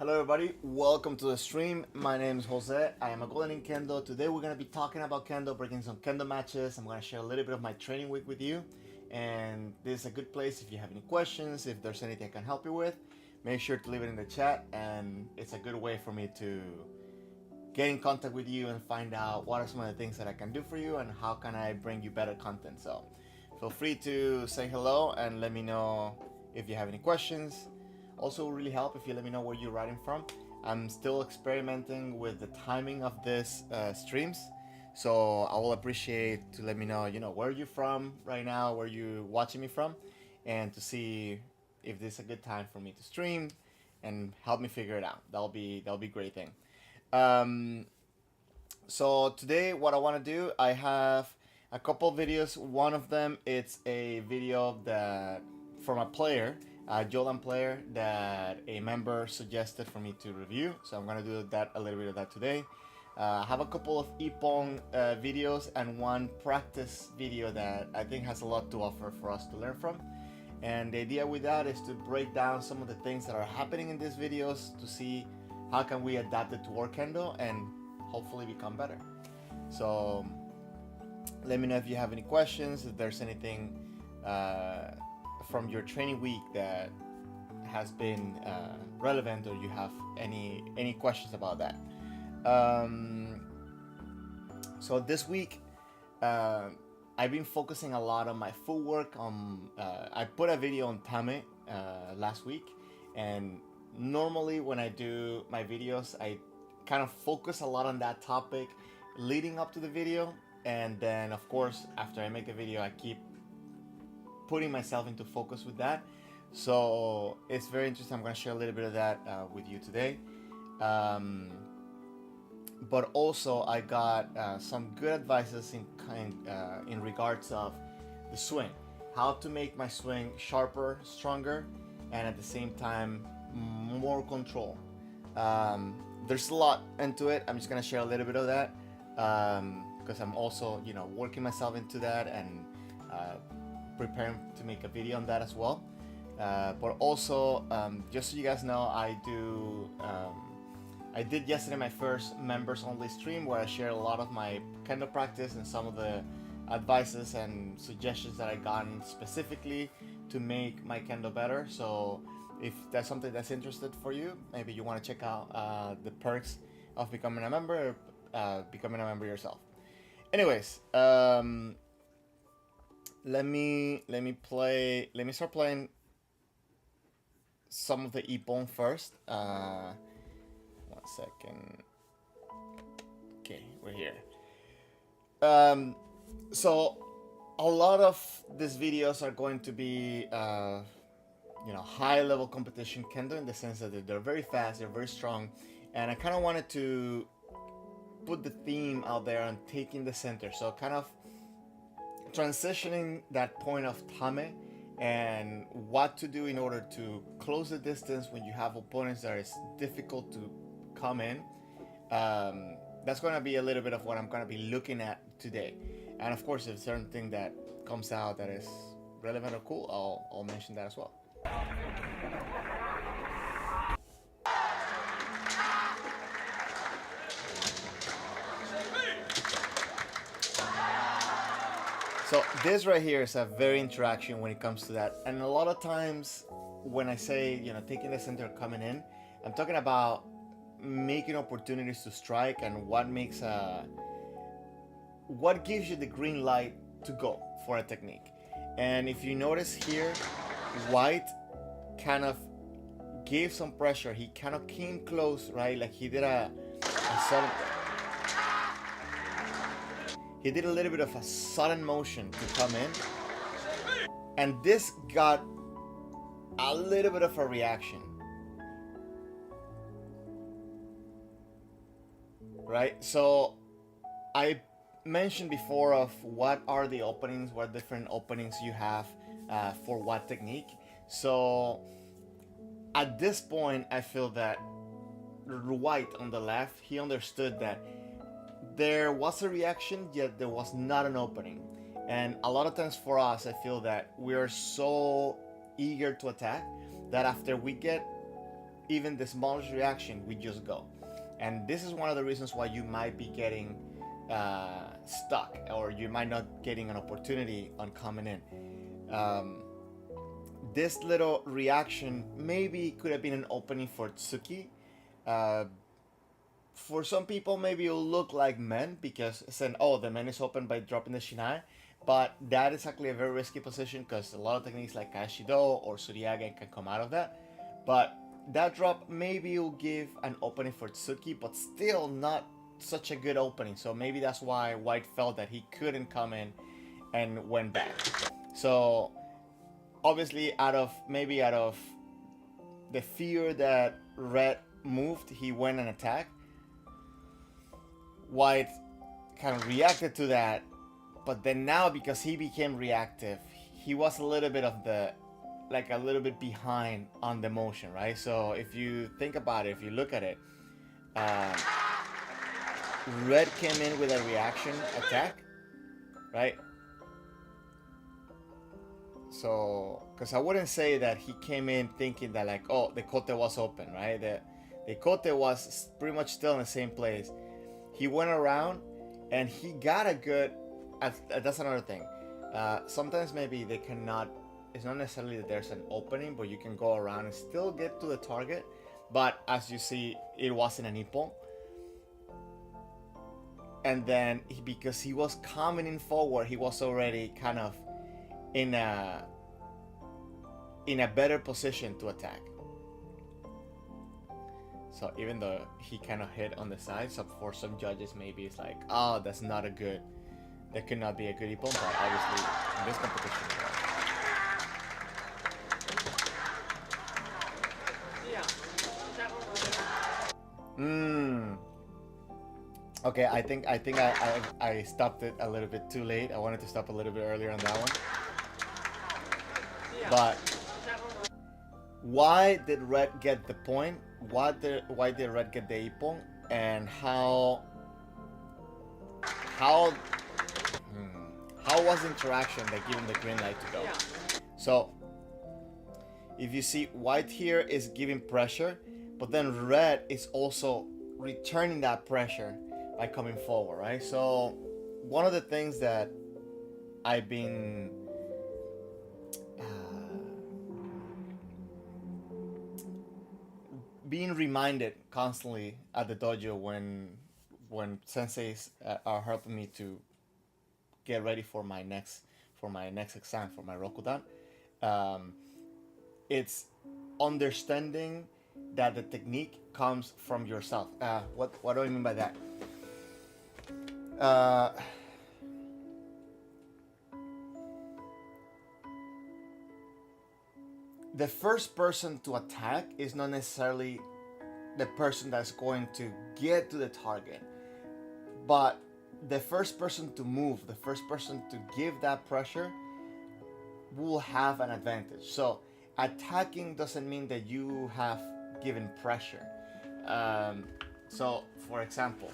Hello everybody, welcome to the stream. My name is Jose. I am a golden in Kendo. Today we're going to be talking about Kendo, breaking some Kendo matches. I'm going to share a little bit of my training week with you. And this is a good place if you have any questions, if there's anything I can help you with, make sure to leave it in the chat. And it's a good way for me to get in contact with you and find out what are some of the things that I can do for you and how can I bring you better content. So feel free to say hello and let me know if you have any questions. Also, it will really help if you let me know where you're writing from. I'm still experimenting with the timing of this streams, so I will appreciate to let me know, where you're from right now, where you're watching me from, and to see if this is a good time for me to stream, and help me figure it out. That'll be a great thing. So today, what I want to do, I have a couple videos. One of them, it's a video that from a player. Jordan player that a member suggested for me to review, so I'm gonna do that a little bit of that today. I have a couple of Ippon videos and one practice video that I think has a lot to offer for us to learn from. And the idea with that is to break down some of the things that are happening in these videos to see how can we adapt it to our Kendo and hopefully become better. So let me know if you have any questions, if there's anything from your training week that has been relevant, or you have any questions about that. So this week I've been focusing a lot on my footwork. I put a video on Tame last week, and normally when I do my videos I kind of focus a lot on that topic leading up to the video, and then of course after I make the video I keep putting myself into focus with that. So it's very interesting. I'm going to share a little bit of that with you today. But also I got some good advices in regards of the swing, how to make my swing sharper, stronger, and at the same time more control. There's a lot into it. I'm just going to share a little bit of that because I'm also working myself into that and preparing to make a video on that as well. But also, just so you guys know, I did yesterday my first members only stream where I shared a lot of my Kendo practice and some of the advices and suggestions that I gotten specifically to make my Kendo better. So if that's something that's interested for you, maybe you want to check out the perks of becoming a member, becoming a member yourself. Anyways, let me start playing some of the Ippon first. 1 second. Okay, we're here. So a lot of these videos are going to be high level competition Kendo, in the sense that they're very fast, they're very strong, and I kind of wanted to put the theme out there on taking the center, so kind of transitioning that point of Tame and what to do in order to close the distance when you have opponents that is difficult to come in. That's going to be a little bit of what I'm going to be looking at today. And of course, if certain thing that comes out that is relevant or cool, I'll mention that as well. So this right here is a very interaction when it comes to that. And a lot of times when I say, taking the center, coming in, I'm talking about making opportunities to strike and what gives you the green light to go for a technique. And if you notice here, White kind of gave some pressure. He kind of came close, right? Like he did a sudden... He did a little bit of a sudden motion to come in, and this got a little bit of a reaction, right? So I mentioned before of what are the openings, what different openings you have for what technique. So at this point, I feel that White on the left, he understood that there was a reaction, yet there was not an opening. And a lot of times for us, I feel that we are so eager to attack that after we get even the smallest reaction, we just go. And this is one of the reasons why you might be getting stuck, or you might not getting an opportunity on coming in. This little reaction maybe could have been an opening for Tsuki. Uh, for some people, maybe it'll look like men because saying, "Oh, the men is open by dropping the shinai," but that is actually a very risky position because a lot of techniques like Kashido or Suriage can come out of that. But that drop maybe will give an opening for Tsuki, but still not such a good opening. So maybe that's why White felt that he couldn't come in and went back. So obviously, out of the fear that Red moved, he went and attacked. White kind of reacted to that, but then now because he became reactive, he was a little bit of the like a little bit behind on the motion, right? So if you think about it, if you look at it, Red came in with a reaction attack, right? So, because I wouldn't say that he came in thinking that like, oh, the kote was open, right? The kote was pretty much still in the same place. He went around and he got a good. That's another thing. Sometimes maybe they cannot. It's not necessarily that there's an opening, but you can go around and still get to the target. But as you see, it wasn't an ippon. And then because he was coming in forward, he was already kind of in a better position to attack. So even though he kind of hit on the side, so for some judges maybe it's like, oh, that could not be a good ippon, but obviously in this competition it was. Okay, I think I stopped it a little bit too late. I wanted to stop a little bit earlier on that one. But why did Red get the point? Why did Red get the ippon? And how was the interaction that gave him the green light to go? So if you see, White here is giving pressure, but then Red is also returning that pressure by coming forward, right? So one of the things that I've been being reminded constantly at the dojo when senseis are helping me to get ready for my next exam, for my Rokudan, it's understanding that the technique comes from yourself. What do I mean by that? The first person to attack is not necessarily the person that's going to get to the target, but the first person to move, the first person to give that pressure will have an advantage. So attacking doesn't mean that you have given pressure. So for example,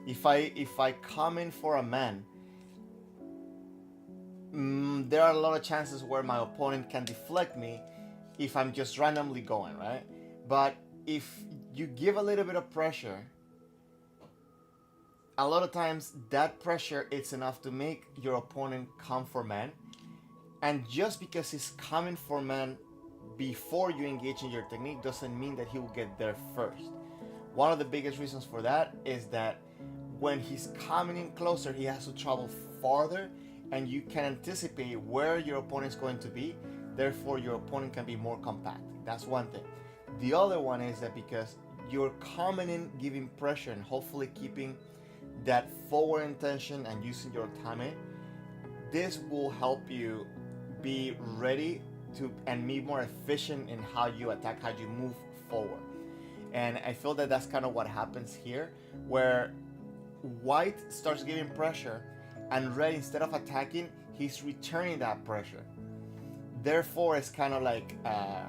if I come in for a man, there are a lot of chances where my opponent can deflect me if I'm just randomly going, right? But if you give a little bit of pressure, a lot of times that pressure it's enough to make your opponent come for man. And just because he's coming for man before you engage in your technique doesn't mean that he will get there first. One of the biggest reasons for that is that when he's coming in closer, he has to travel farther, and you can anticipate where your opponent is going to be. Therefore, your opponent can be more compact. That's one thing. The other one is that because you're coming in giving pressure and hopefully keeping that forward intention and using your tame, this will help you be ready to and be more efficient in how you attack, how you move forward. And I feel that that's kind of what happens here, where White starts giving pressure and Red, instead of attacking, he's returning that pressure. Therefore, it's kind of like a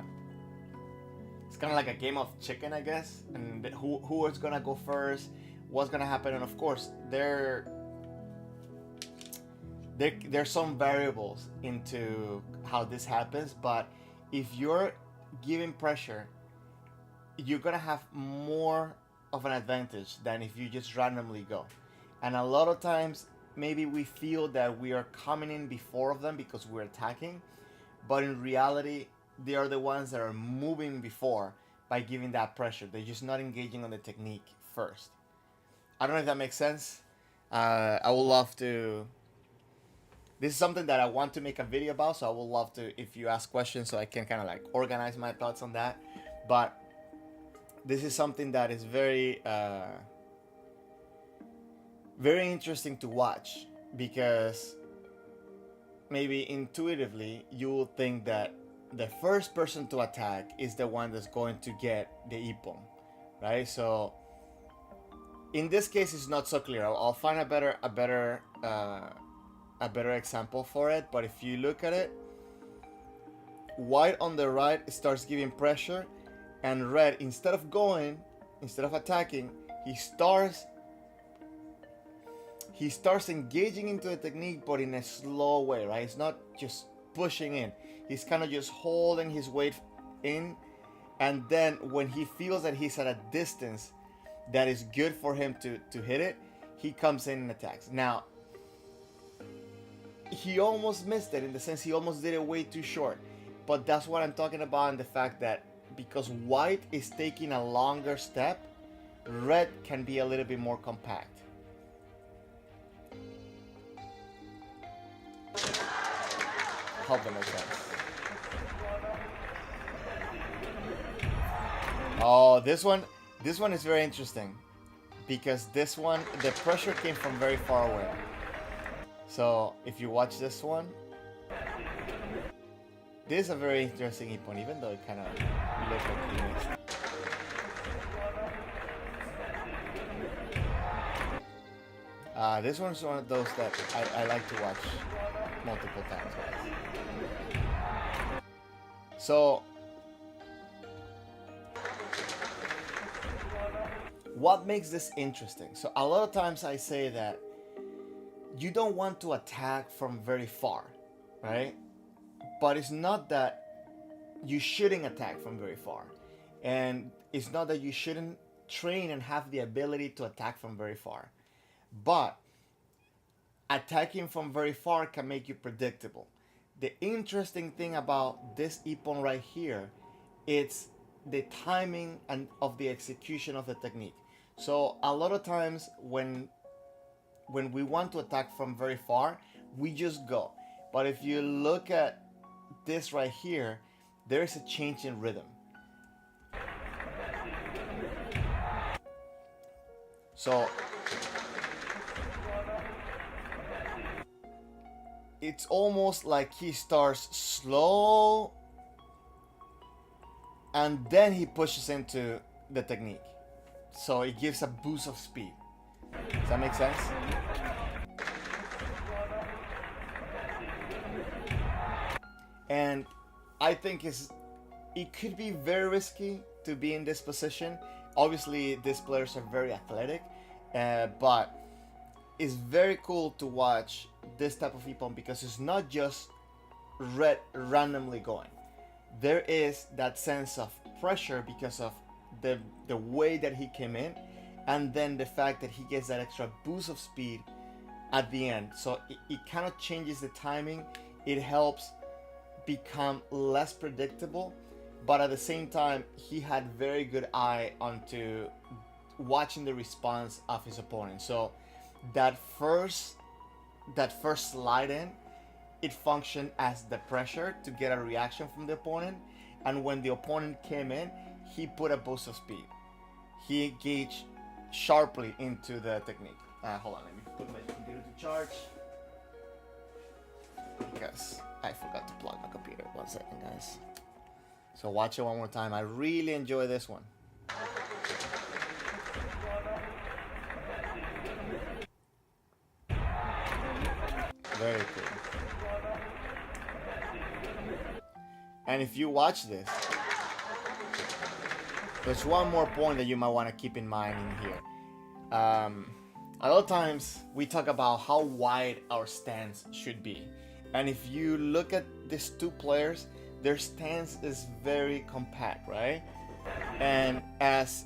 game of chicken, I guess. And who is gonna go first? What's gonna happen? And of course, there's some variables into how this happens. But if you're giving pressure, you're gonna have more of an advantage than if you just randomly go. And a lot of times, maybe we feel that we are coming in before of them because we're attacking, but in reality, they are the ones that are moving before by giving that pressure. They're just not engaging on the technique first. I don't know if that makes sense. I would love to. This is something that I want to make a video about, so I would love to, if you ask questions, so I can kind of like organize my thoughts on that. But this is something that is very, very interesting to watch, because maybe intuitively you will think that the first person to attack is the one that's going to get the ippon, right? So in this case, it's not so clear. I'll find a better example for it. But if you look at it, white on the right starts giving pressure, and red, instead of attacking, he starts engaging into the technique, but in a slow way, right? It's not just pushing in. He's kind of just holding his weight in, and then when he feels that he's at a distance that is good for him to hit it, he comes in and attacks. Now, he almost missed it, in the sense he almost did it way too short. But that's what I'm talking about, and the fact that because white is taking a longer step, red can be a little bit more compact. Hope that makes sense. Oh, this one is very interesting, because this one, the pressure came from very far away. So if you watch this one, this is a very interesting ippon, even though it kind of looks like he missed. This one's one of those that I like to watch multiple times. So, what makes this interesting? So a lot of times I say that you don't want to attack from very far, right? But it's not that you shouldn't attack from very far. And it's not that you shouldn't train and have the ability to attack from very far. But attacking from very far can make you predictable. The interesting thing about this ippon right here, it's the timing and of the execution of the technique. So a lot of times when we want to attack from very far, we just go. But if you look at this right here, there is a change in rhythm. So it's almost like he starts slow and then he pushes into the technique. So it gives a boost of speed. Does that make sense? And I think it could be very risky to be in this position. Obviously, these players are very athletic, but it's very cool to watch this type of ippon, because it's not just red randomly going. There is that sense of pressure because of the way that he came in, and then the fact that he gets that extra boost of speed at the end. So it kind of changes the timing. It helps become less predictable, but at the same time, he had very good eye onto watching the response of his opponent. So that first slide in, it functioned as the pressure to get a reaction from the opponent, and when the opponent came in, he put a boost of speed. He engaged sharply into the technique. Hold on, let me put my computer to charge, because I forgot to plug my computer. 1 second, guys. So watch it one more time. I really enjoy this one. Very cool. And if you watch this, there's one more point that you might want to keep in mind in here. A lot of times we talk about how wide our stance should be. And if you look at these two players, their stance is very compact, right? And as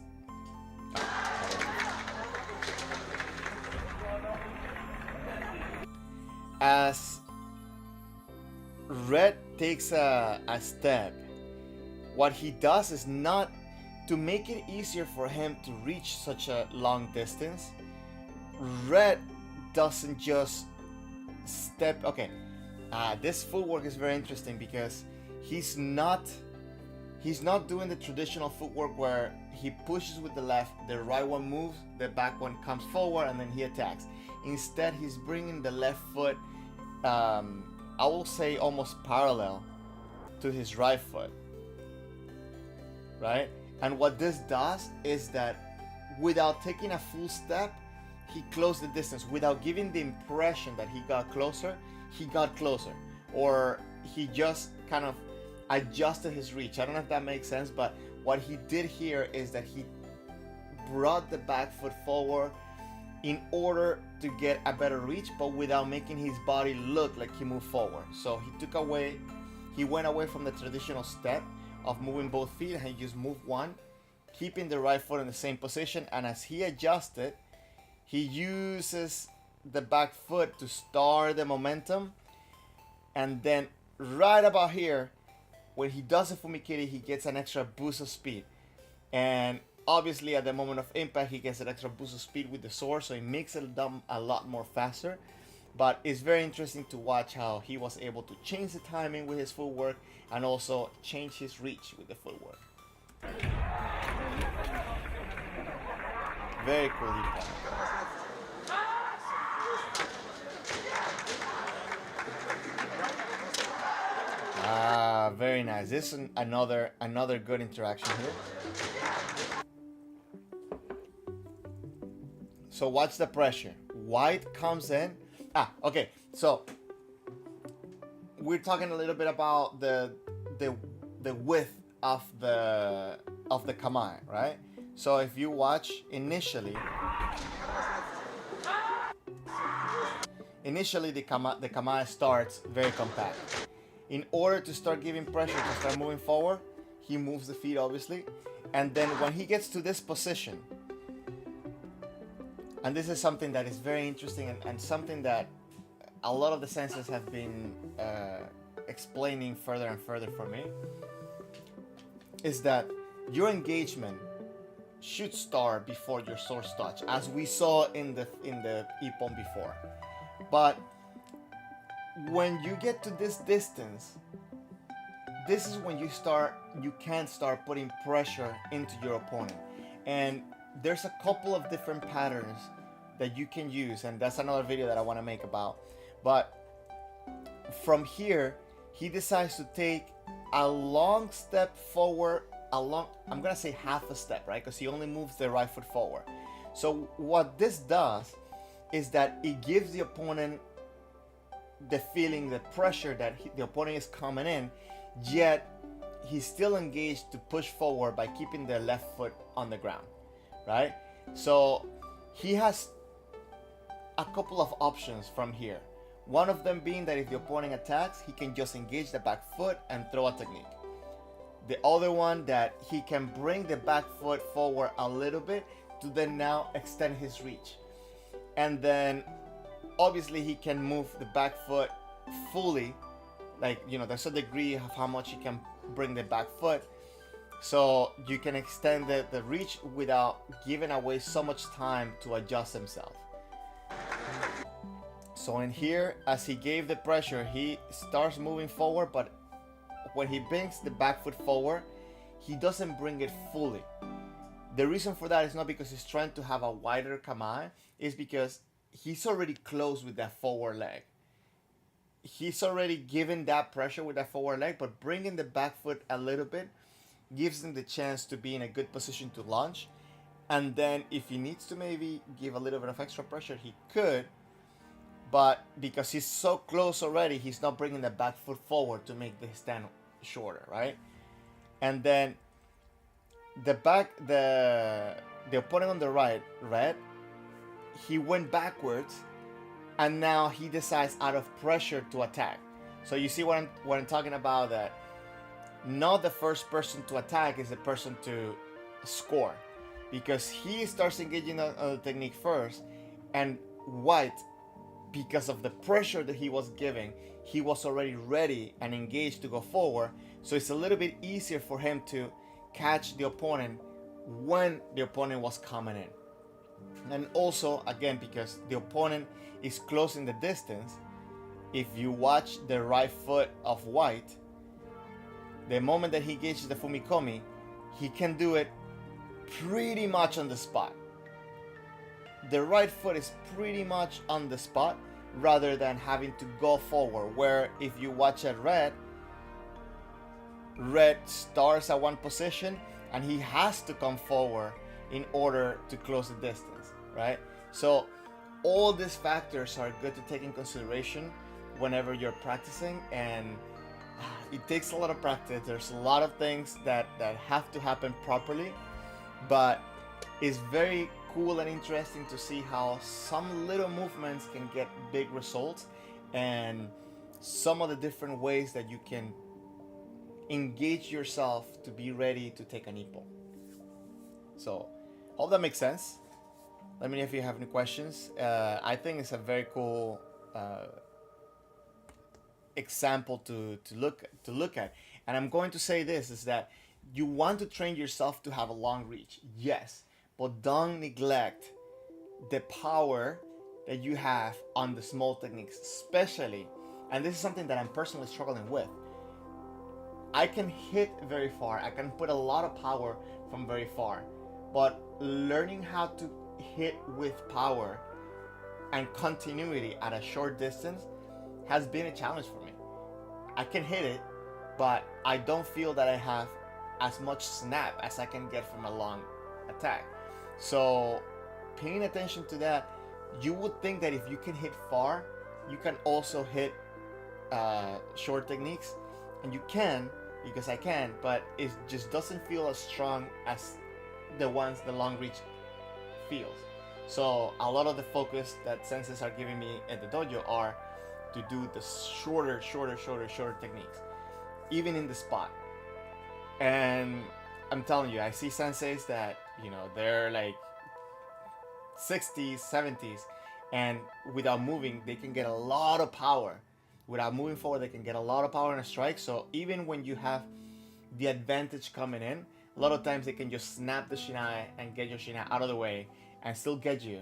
Red takes a step, what he does is not to make it easier for him to reach such a long distance. Red doesn't just step. Okay, this footwork is very interesting because he's not doing the traditional footwork where he pushes with the left, the right one moves, the back one comes forward, and then he attacks. Instead, he's bringing the left foot, I will say almost parallel to his right foot, right? And what this does is that without taking a full step, he closed the distance. Without giving the impression that he got closer, or he just kind of adjusted his reach. I don't know if that makes sense, but what he did here is that he brought the back foot forward in order to get a better reach, but without making his body look like he moved forward. So he went away from the traditional step of moving both feet, and he just moved one, keeping the right foot in the same position. And as he adjusted, he uses the back foot to start the momentum, and then right about here, when he does a fumikiri, he gets an extra boost of speed. And obviously at the moment of impact, he gets an extra boost of speed with the sword, so it makes it a lot more faster. But it's very interesting to watch how he was able to change the timing with his footwork and also change his reach with the footwork. Very cool. Very nice. This is another good interaction here. So watch the pressure. White comes in. Okay. So we're talking a little bit about the width of the kamae, right? So if you watch initially the kamae starts very compact. In order to start giving pressure to start moving forward, he moves the feet obviously, and then when he gets to this position, and this is something that is very interesting and something that a lot of the sensors have been explaining further and further for me, is that your engagement should start before your source touch, as we saw in the ippon before. But when you get to this distance, this is when you can start putting pressure into your opponent. And there's a couple of different patterns that you can use, and that's another video that I want to make about. But from here, he decides to take a long step forward, I'm gonna say half a step, right? Because he only moves the right foot forward. So what this does is that it gives the opponent the feeling, the pressure that the opponent is coming in, yet he's still engaged to push forward by keeping the left foot on the ground, right? So he has a couple of options from here. One of them being that if the opponent attacks, he can just engage the back foot and throw a technique. The other one, that he can bring the back foot forward a little bit to then now extend his reach. And then obviously he can move the back foot fully, like, you know, there's a degree of how much he can bring the back foot, so you can extend the reach without giving away so much time to adjust himself. So in here, as he gave the pressure, he starts moving forward, but when he brings the back foot forward, he doesn't bring it fully. The reason for that is not because he's trying to have a wider kamae, it's because he's already close with that forward leg. He's already given that pressure with that forward leg, but bringing the back foot a little bit gives him the chance to be in a good position to launch. And then if he needs to maybe give a little bit of extra pressure, he could. But because he's so close already, he's not bringing the back foot forward to make the stand shorter, right? And then the opponent on the right, Red, he went backwards, and now he decides out of pressure to attack. So you see what I'm talking about, that not the first person to attack is the person to score, because he starts engaging on the technique first, and white, because of the pressure that he was giving, he was already ready and engaged to go forward. So it's a little bit easier for him to catch the opponent when the opponent was coming in. And also, again, because the opponent is closing the distance, if you watch the right foot of white, the moment that he engages the Fumikomi, he can do it pretty much on the spot. The right foot is pretty much on the spot rather than having to go forward, where if you watch at red starts at one position and he has to come forward in order to close the distance, right? So all these factors are good to take in consideration whenever you're practicing, and it takes a lot of practice. There's a lot of things that have to happen properly, but it's very cool and interesting to see how some little movements can get big results, and some of the different ways that you can engage yourself to be ready to take an ippo. So, hope that makes sense. Let me know if you have any questions. I think it's a very cool example to look at. And I'm going to say this, is that you want to train yourself to have a long reach, yes, but don't neglect the power that you have on the small techniques, especially, and this is something that I'm personally struggling with. I can hit very far, I can put a lot of power from very far, but learning how to hit with power and continuity at a short distance has been a challenge for me. I can hit it, but I don't feel that I have as much snap as I can get from a long attack. So paying attention to that, you would think that if you can hit far, you can also hit short techniques, and you can, because I can, but it just doesn't feel as strong as the long reach feels. So a lot of the focus that senseis are giving me at the dojo are to do the shorter techniques, even in the spot. And I'm telling you, I see senseis that, they're like 60s, 70s, and without moving, they can get a lot of power. Without moving forward, they can get a lot of power in a strike. So even when you have the advantage coming in, a lot of times they can just snap the shinai and get your shinai out of the way and still get you.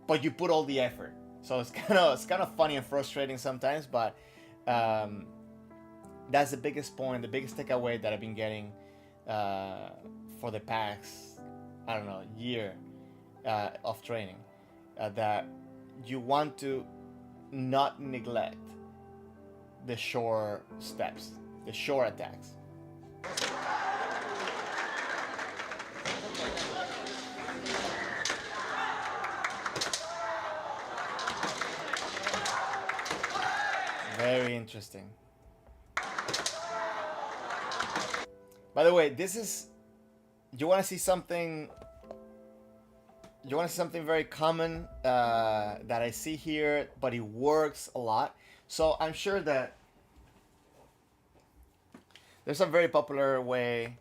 But you put all the effort. So it's kind of funny and frustrating sometimes, but that's the biggest point, the biggest takeaway that I've been getting for the past, year of training, that you want to not neglect the short steps, the short attacks. Very interesting. By the way, you want to see something very common that I see here, but it works a lot. So I'm sure that there's a very popular way.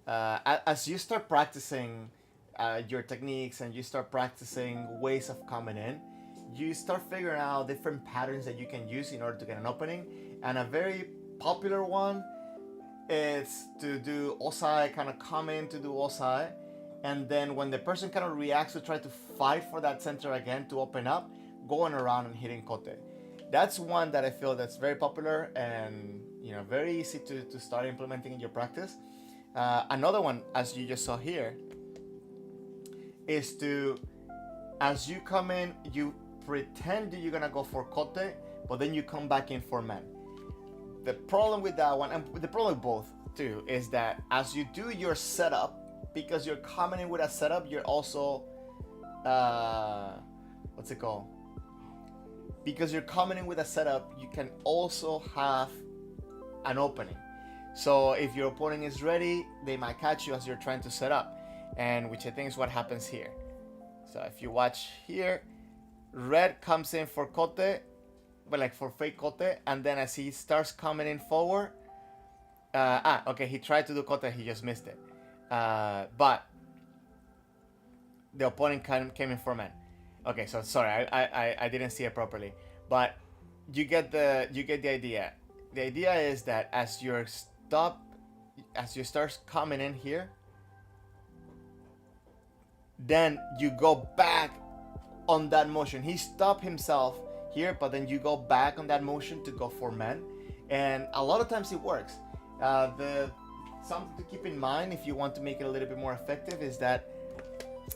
As you start practicing your techniques and you start practicing ways of coming in, you start figuring out different patterns that you can use in order to get an opening. And a very popular one is to do osai, kind of come in to do osai, and then when the person kind of reacts to try to fight for that center again to open up, going around and hitting kote. That's one that I feel that's very popular and very easy to start implementing in your practice. Another one, as you just saw here, is to, as you come in, you pretend that you're gonna go for kote, but then you come back in for men. The problem with that one, and the problem with both too, is that as you do your setup, because you're coming in with a setup, you're also, what's it called? Because you're coming in with a setup, you can also have an opening. So if your opponent is ready, they might catch you as you're trying to set up, and which I think is what happens here. So if you watch here, red comes in for kote, but like for fake kote, and then as he starts coming in forward, okay, he tried to do kote, he just missed it. But the opponent came in for man. Okay, so sorry, I didn't see it properly, but you get the idea. The idea is that as you start coming in here, then you go back on that motion. He stopped himself here, but then you go back on that motion to go for men, and a lot of times it works. The something to keep in mind if you want to make it a little bit more effective is that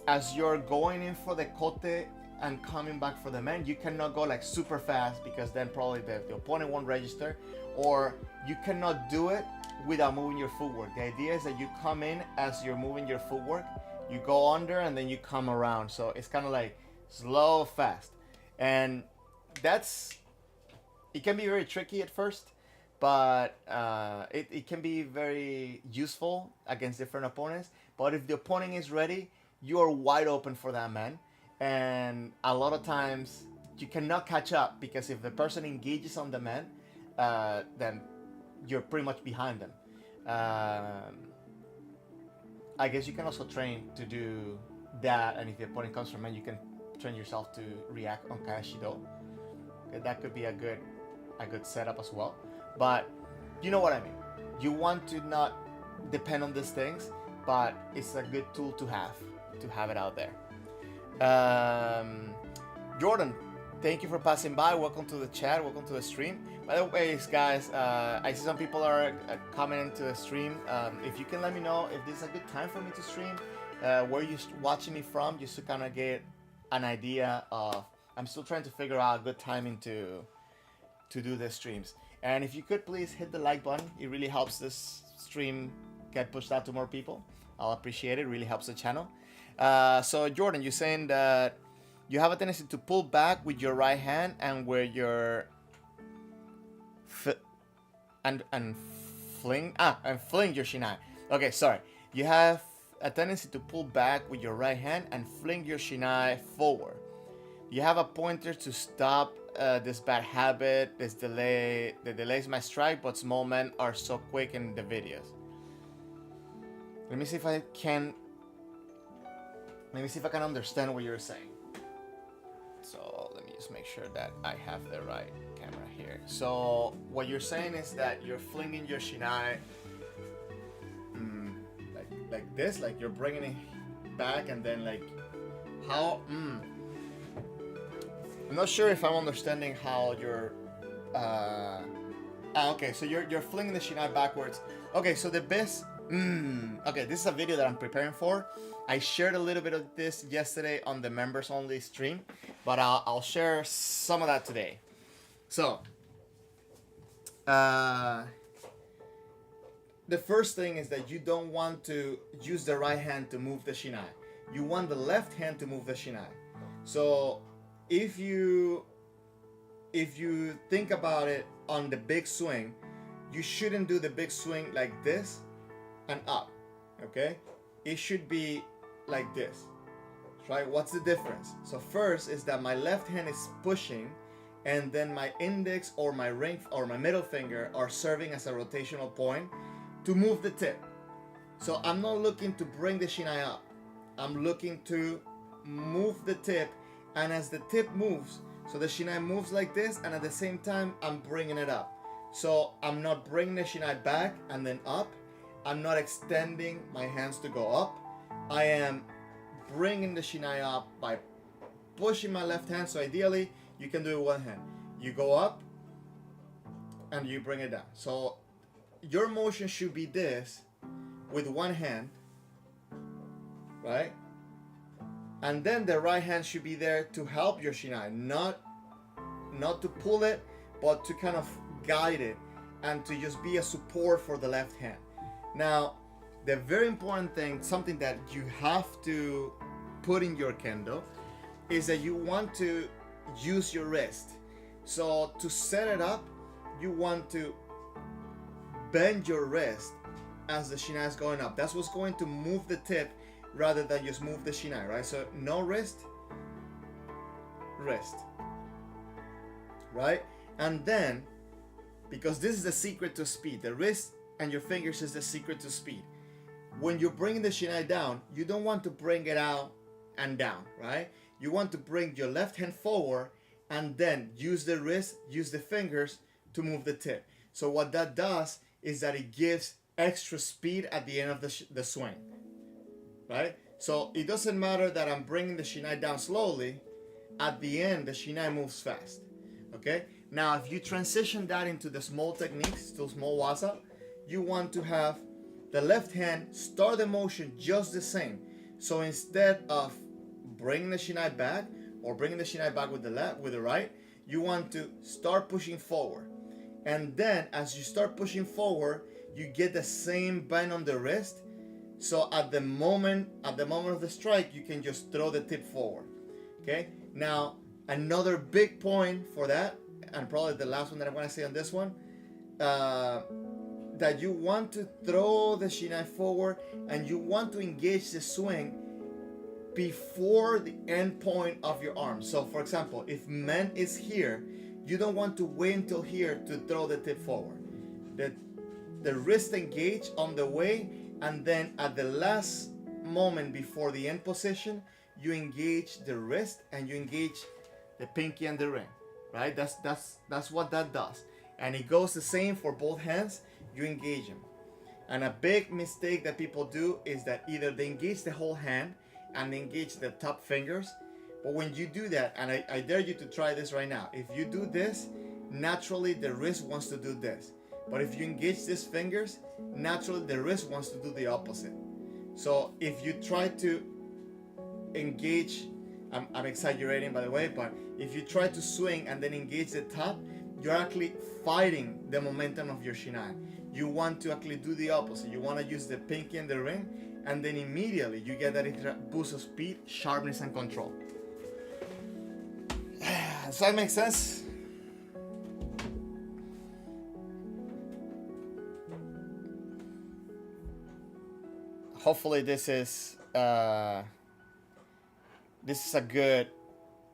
as you're going in for the kote and coming back for the men, you cannot go like super fast, because then probably the opponent won't register, or you cannot do it without moving your footwork. The idea is that you come in as you're moving your footwork, you go under, and then you come around. So it's kind of like slow, fast. And it can be very tricky at first, but it can be very useful against different opponents. But if the opponent is ready, you are wide open for that man. And a lot of times you cannot catch up, because if the person engages on the man, then you're pretty much behind them. I guess you can also train to do that, and if the opponent comes from man, you can train yourself to react on Kayashido. Okay, that could be a good setup as well. But you know what I mean. You want to not depend on these things, but it's a good tool to have it out there. Jordan, thank you for passing by. Welcome to the chat. Welcome to the stream. By the way, guys, I see some people are commenting to the stream. If you can let me know if this is a good time for me to stream, where you're watching me from, just to kind of get an idea of. I'm still trying to figure out a good timing to do the streams. And if you could please hit the like button, it really helps this stream get pushed out to more people. I'll appreciate it. It really helps the channel. So Jordan, you're saying that you have a tendency to pull back with your right hand and where your and fling your shinai. Okay, sorry. You have a tendency to pull back with your right hand and fling your shinai forward. You have a pointer to stop this bad habit, this delay. The delays my strike, but small men are so quick in the videos. Let me see if I can understand what you're saying. So let me just make sure that I have the right camera here. So what you're saying is that you're flinging your shinai like this, like you're bringing it back, and then like how I'm not sure if I'm understanding how you're okay, so you're flinging the shinai backwards. Okay, so the best okay, this is a video that I'm preparing for. I shared a little bit of this yesterday on the members only stream, but I'll share some of that today. So the first thing is that you don't want to use the right hand to move the shinai. You want the left hand to move the shinai. So if you think about it on the big swing, you shouldn't do the big swing like this and up, okay? It should be like this, right? What's the difference? So first is that my left hand is pushing, and then my index or my ring or my middle finger are serving as a rotational point to move the tip. So I'm not looking to bring the shinai up. I'm looking to move the tip, and as the tip moves, so the shinai moves like this, and at the same time I'm bringing it up. So I'm not bringing the shinai back and then up. I'm not extending my hands to go up. I am bringing the shinai up by pushing my left hand. So ideally, you can do it with one hand. You go up and you bring it down. So your motion should be this with one hand, right? And then the right hand should be there to help your shinai, not to pull it, but to kind of guide it and to just be a support for the left hand. Now, the very important thing, something that you have to put in your kendo, is that you want to use your wrist. So to set it up, you want to bend your wrist as the shinai is going up. That's what's going to move the tip rather than just move the shinai, right? So no wrist, wrist, right? And then, because this is the secret to speed, the wrist and your fingers is the secret to speed. When you're bringing the shinai down, you don't want to bring it out and down, right? You want to bring your left hand forward and then use the wrist, use the fingers to move the tip. So what that does is that it gives extra speed at the end of the swing, right? So it doesn't matter that I'm bringing the shinai down slowly. At the end, the shinai moves fast, okay? Now, if you transition that into the small techniques, to small waza, you want to have the left hand start the motion just the same. So instead of bringing the shinai back or bringing the shinai back with the left, with the right, you want to start pushing forward. And then as you start pushing forward, you get the same bend on the wrist. So at the moment of the strike, you can just throw the tip forward. Okay? Now, another big point for that, and probably the last one that I'm going to say on this one, that you want to throw the shinai forward and you want to engage the swing before the end point of your arm. So for example, if men is here, you don't want to wait until here to throw the tip forward. The wrist engage on the way, and then at the last moment before the end position, you engage the wrist and you engage the pinky and the ring, right? That's what that does. And it goes the same for both hands. You engage them. And a big mistake that people do is that either they engage the whole hand and they engage the top fingers. But when you do that, and I dare you to try this right now. If you do this, naturally the wrist wants to do this. But if you engage these fingers, naturally the wrist wants to do the opposite. So if you try to engage, I'm exaggerating by the way, but if you try to swing and then engage the top, you're actually fighting the momentum of your shinai. You want to actually do the opposite. You want to use the pinky and the ring, and then immediately you get that boost of speed, sharpness, and control. Does that make sense? Hopefully this is a good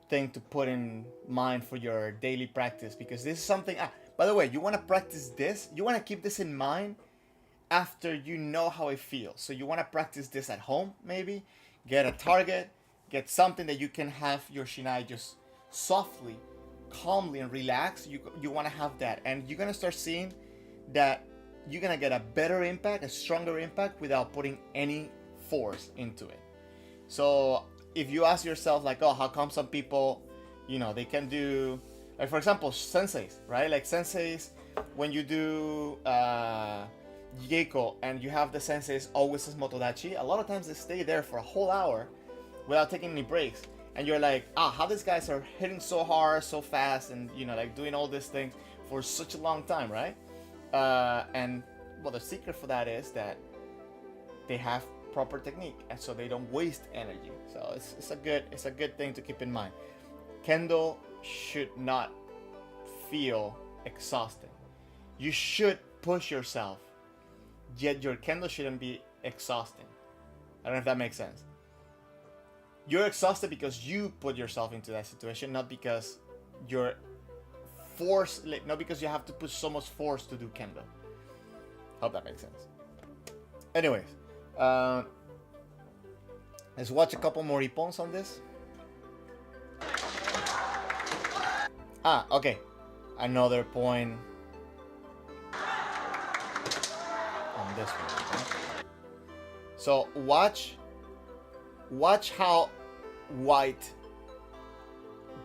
thing to put in mind for your daily practice, because this is something, by the way, you want to practice this, you want to keep this in mind after you know how it feels. So you want to practice this at home, maybe get a target, get something that you can have your shinai just softly, calmly, and relax. You want to have that, and you're going to start seeing that you're going to get a better impact, a stronger impact, without putting any force into it. So if you ask yourself, like, oh, how come some people, they can do, like, for example, senseis, right? Like senseis, when you do Geiko and you have the senseis always as motodachi, a lot of times they stay there for a whole hour without taking any breaks. And you're like, how these guys are hitting so hard, so fast, and, like doing all these things for such a long time, right? And, well, the secret for that is that they have proper technique, and so they don't waste energy. So it's a good thing to keep in mind. Kendo should not feel exhausting. You should push yourself, yet your kendo shouldn't be exhausting. I don't know if that makes sense. You're exhausted because you put yourself into that situation, not because you're forced, not because you have to put so much force to do kendo. Hope that makes sense. Anyways, let's watch a couple more ippons on this. Okay. Another point on this one. Okay? So watch how White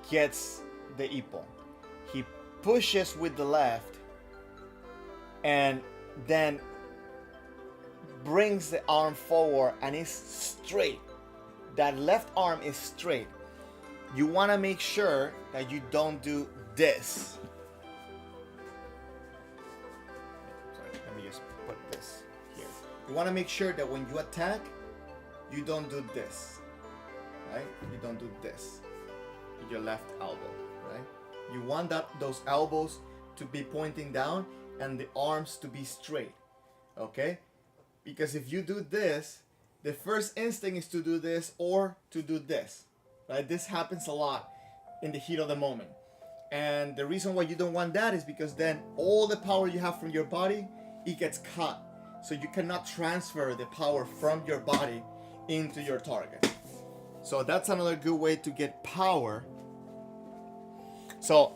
gets the ippon. He pushes with the left and then brings the arm forward and is straight. That left arm is straight. You want to make sure that you don't do this. Sorry, let me just put this here. You want to make sure that when you attack, you don't do this, right? You don't do this with your left elbow, right? You want those elbows to be pointing down and the arms to be straight, okay? Because if you do this, the first instinct is to do this or to do this, right? This happens a lot in the heat of the moment. And the reason why you don't want that is because then all the power you have from your body, it gets cut. So you cannot transfer the power from your body into your target. So that's another good way to get power. So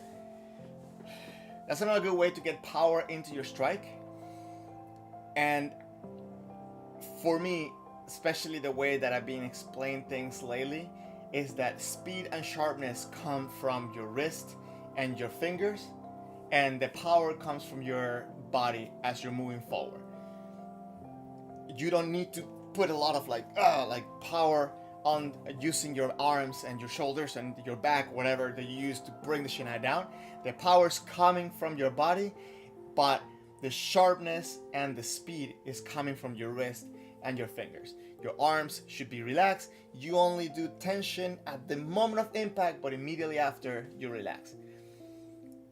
that's another good way to get power into your strike. And for me, especially the way that I've been explaining things lately, is that speed and sharpness come from your wrist and your fingers, and the power comes from your body as you're moving forward. You don't need to put a lot of like power on using your arms and your shoulders and your back, whatever that you use to bring the shinai down. The power's coming from your body, but the sharpness and the speed is coming from your wrist and your fingers. Your arms should be relaxed. You only do tension at the moment of impact, but immediately after you relax.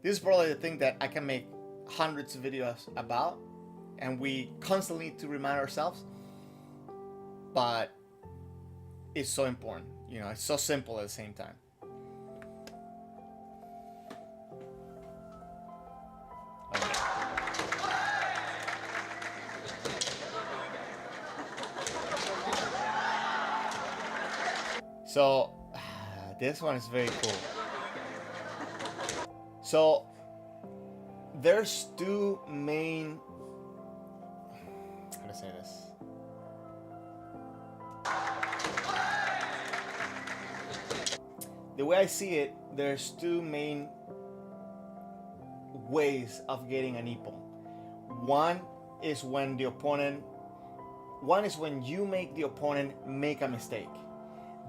This is probably the thing that I can make hundreds of videos about, and we constantly need to remind ourselves, but it's so important. You know, it's so simple at the same time. Okay. So this one is very cool. So there's two main, how to say this? The way I see it, there's two main ways of getting an ippon. One is when you make the opponent make a mistake.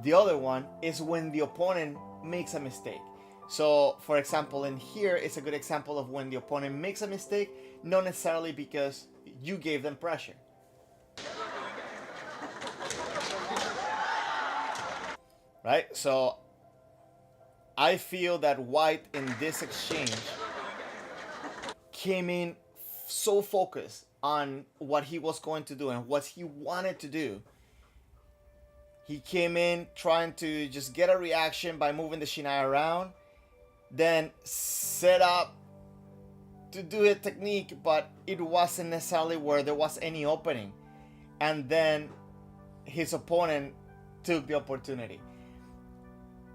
The other one is when the opponent makes a mistake. So, for example, in here, it's a good example of when the opponent makes a mistake, not necessarily because you gave them pressure. Right? So, I feel that White in this exchange came in so focused on what he was going to do and what he wanted to do. He came in trying to just get a reaction by moving the shinai around, then set up to do a technique, but it wasn't necessarily where there was any opening. And then his opponent took the opportunity.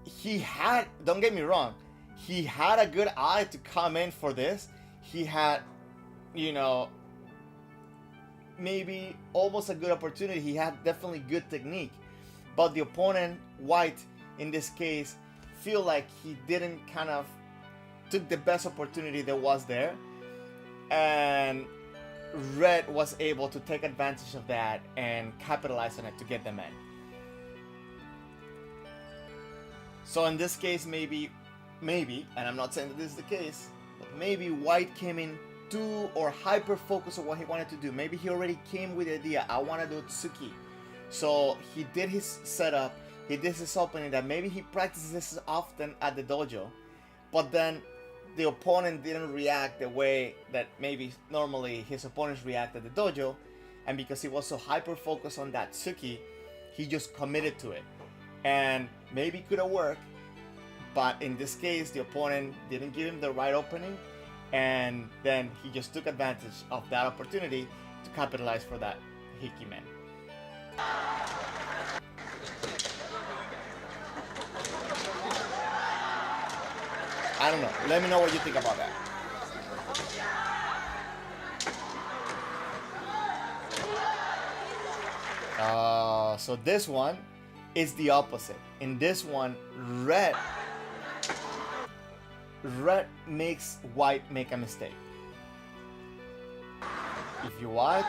He had, don't get me wrong, he had a good eye to come in for this. He had, you know, maybe almost a good opportunity. He had definitely good technique. But the opponent, White, in this case, feel like he didn't kind of took the best opportunity that was there. And Red was able to take advantage of that and capitalize on it to get them in. So in this case, maybe, and I'm not saying that this is the case, but maybe White came in too or hyper focused on what he wanted to do. Maybe he already came with the idea, I want to do Tsuki. So he did his setup, he did his opening that maybe he practices this often at the dojo, but then the opponent didn't react the way that maybe normally his opponents react at the dojo, and because he was so hyper focused on that Tsuki, he just committed to it. And maybe it could have worked, but in this case, the opponent didn't give him the right opening, and then he just took advantage of that opportunity to capitalize for that Hikimen. I don't know. Let me know what you think about that. So this one is the opposite. In this one, Red makes White make a mistake. If you watch,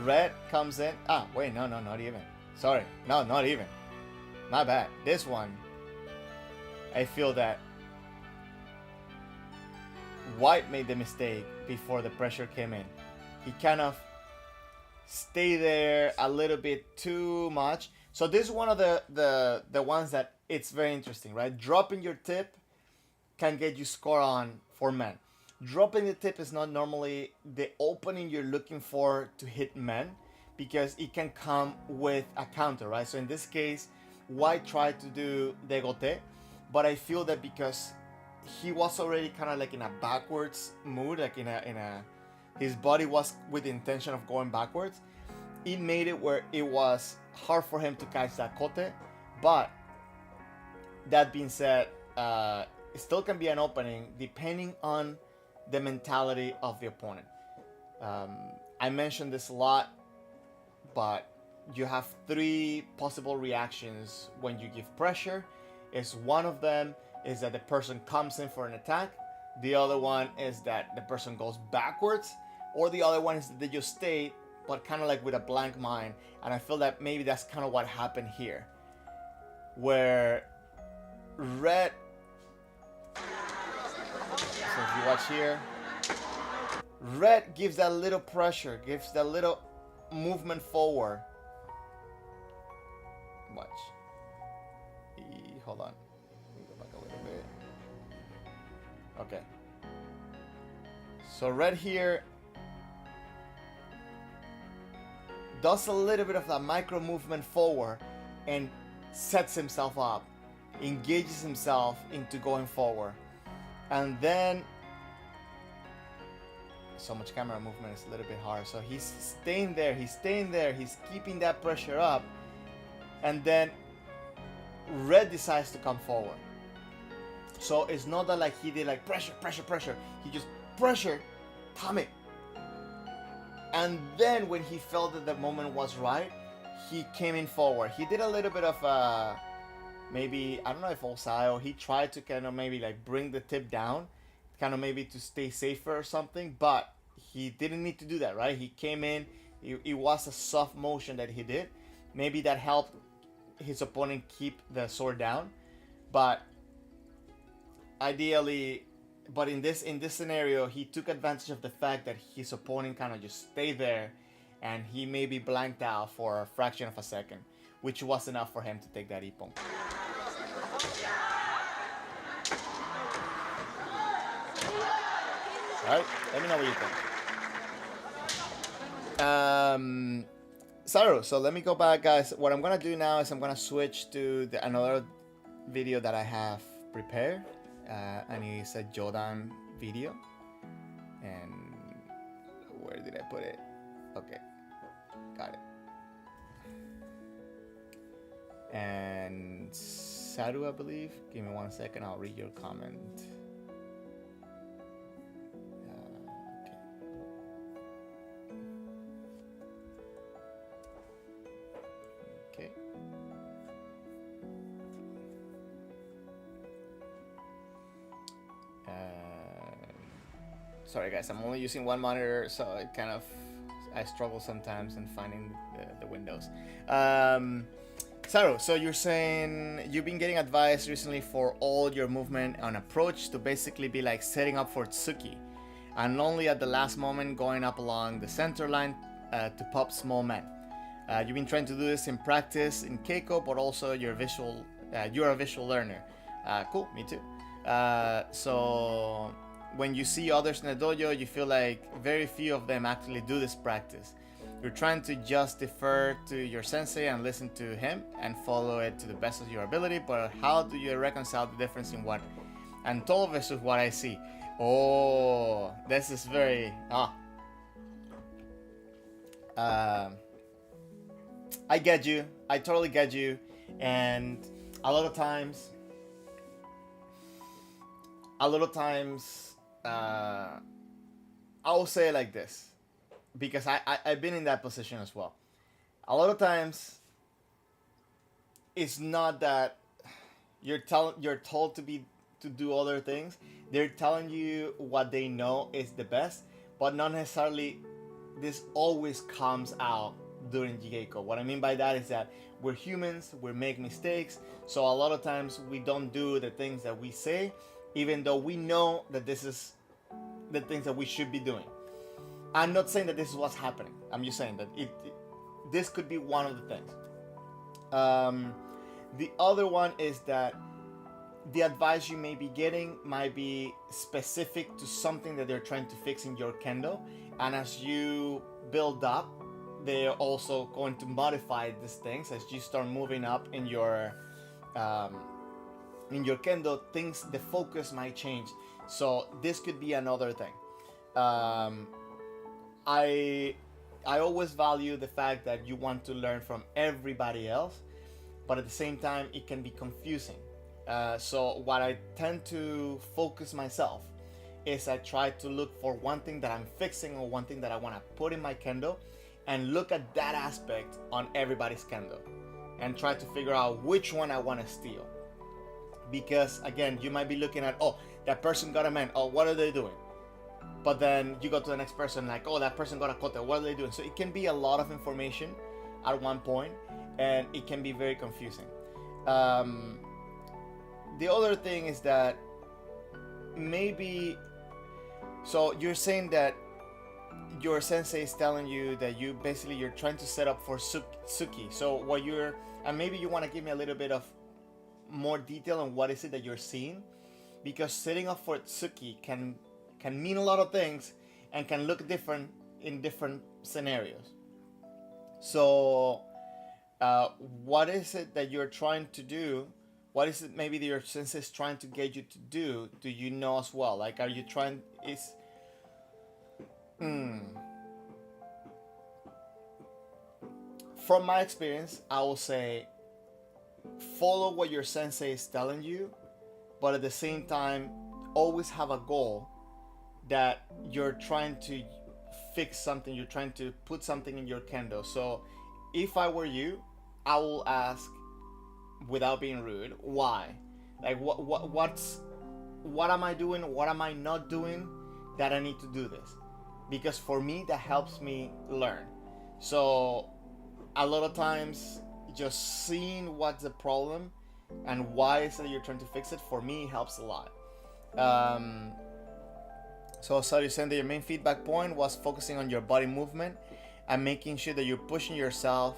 Red comes in. Ah, wait, no, not even. Sorry, no, not even. My bad. This one, I feel that White made the mistake before the pressure came in. He kind of stayed there a little bit too much. So this is one of the ones that it's very interesting, right? Dropping your tip can get you score on for men. Dropping the tip is not normally the opening you're looking for to hit men, because it can come with a counter, right? So in this case, White tried to do degote, but I feel that because he was already kind of like in a backwards mood, like in a his body was with the intention of going backwards. It made it where it was hard for him to catch that kote. But that being said, it still can be an opening depending on the mentality of the opponent. I mentioned this a lot, but you have three possible reactions when you give pressure. Is one of them is that the person comes in for an attack. The other one is that the person goes backwards, or the other one is that they just stay, but kind of like with a blank mind. And I feel that maybe that's kind of what happened here, where red. So if you watch here, red gives that little pressure, gives that little movement forward. Watch. Hold on. Let me go back a little bit. Okay. So red here does a little bit of that micro movement forward and sets himself up, engages himself into going forward. And then so much camera movement is a little bit hard. So he's staying there, he's keeping that pressure up. And then red decides to come forward. So it's not that like he did like pressure. He just pressure, tame. And then when he felt that the moment was right, he came in forward. He did a little bit of maybe, I don't know if Osayo, he tried to kind of maybe like bring the tip down, kind of maybe to stay safer or something, but he didn't need to do that, right? He came in, it was a soft motion that he did. Maybe that helped his opponent keep the sword down, but ideally, but in this scenario, he took advantage of the fact that his opponent kind of just stayed there, and he maybe blanked out for a fraction of a second, which was enough for him to take that ippon. Alright, let me know what you think. Saru, so let me go back, guys. What I'm gonna do now is I'm gonna switch to another video that I have prepared, and it's a Jodan video. And where did I put it? Okay, got it. And Saru, I believe. Give me 1 second. I'll read your comment. Sorry guys, I'm only using one monitor, so it kind of, I struggle sometimes in finding the windows. Saru, so you're saying you've been getting advice recently for all your movement and approach to basically be like setting up for Tsuki, and only at the last moment going up along the center line to pop small men. You've been trying to do this in practice in Keiko, but also you're a visual learner. Cool, me too. So when you see others in the dojo, you feel like very few of them actually do this practice. You're trying to just defer to your sensei and listen to him and follow it to the best of your ability, but how do you reconcile the difference in what I'm told versus what I see? Oh, this is very... I get you. I totally get you. And a lot of times, I will say it like this, because I've been in that position as well. A lot of times, it's not that you're told to do other things. They're telling you what they know is the best, but not necessarily this always comes out during Jigeiko. What I mean by that is that we're humans, we make mistakes, so a lot of times we don't do the things that we say, even though we know that this is the things that we should be doing. I'm not saying that this is what's happening. I'm just saying that this could be one of the things. The other one is that the advice you may be getting might be specific to something that they're trying to fix in your kendo, and as you build up, they're also going to modify these things as you start moving up in your in your kendo, things, the focus might change. So this could be another thing. um, I I always value the fact that you want to learn from everybody else, but at the same time, it can be confusing. So what I tend to focus myself is I try to look for one thing that I'm fixing or one thing that I want to put in my kendo, and look at that aspect on everybody's kendo, and try to figure out which one I want to steal. Because again, you might be looking at, oh, that person got a man. Oh, what are they doing? But then you go to the next person, like, oh, that person got a kote. What are they doing? So it can be a lot of information at one point, and it can be very confusing. The other thing is that maybe, so you're saying that your sensei is telling you that you're trying to set up for Suki. So what you're, and maybe you want to give me a little bit of more detail on what is it that you're seeing, because setting up for Tsuki can mean a lot of things and can look different in different scenarios. So what is it that you're trying to do? What is it maybe that your sensei is trying to get you to do? Do you know as well? Like, are you trying, from my experience, I will say follow what your sensei is telling you, but at the same time, always have a goal that you're trying to fix something, you're trying to put something in your kendo. So if I were you, I will ask, without being rude, why? Like, what am I doing? What am I not doing that I need to do this? Because for me, that helps me learn. So a lot of times, just seeing what's the problem and why is it you're trying to fix it, for me helps a lot. So you're saying that your main feedback point was focusing on your body movement and making sure that you're pushing yourself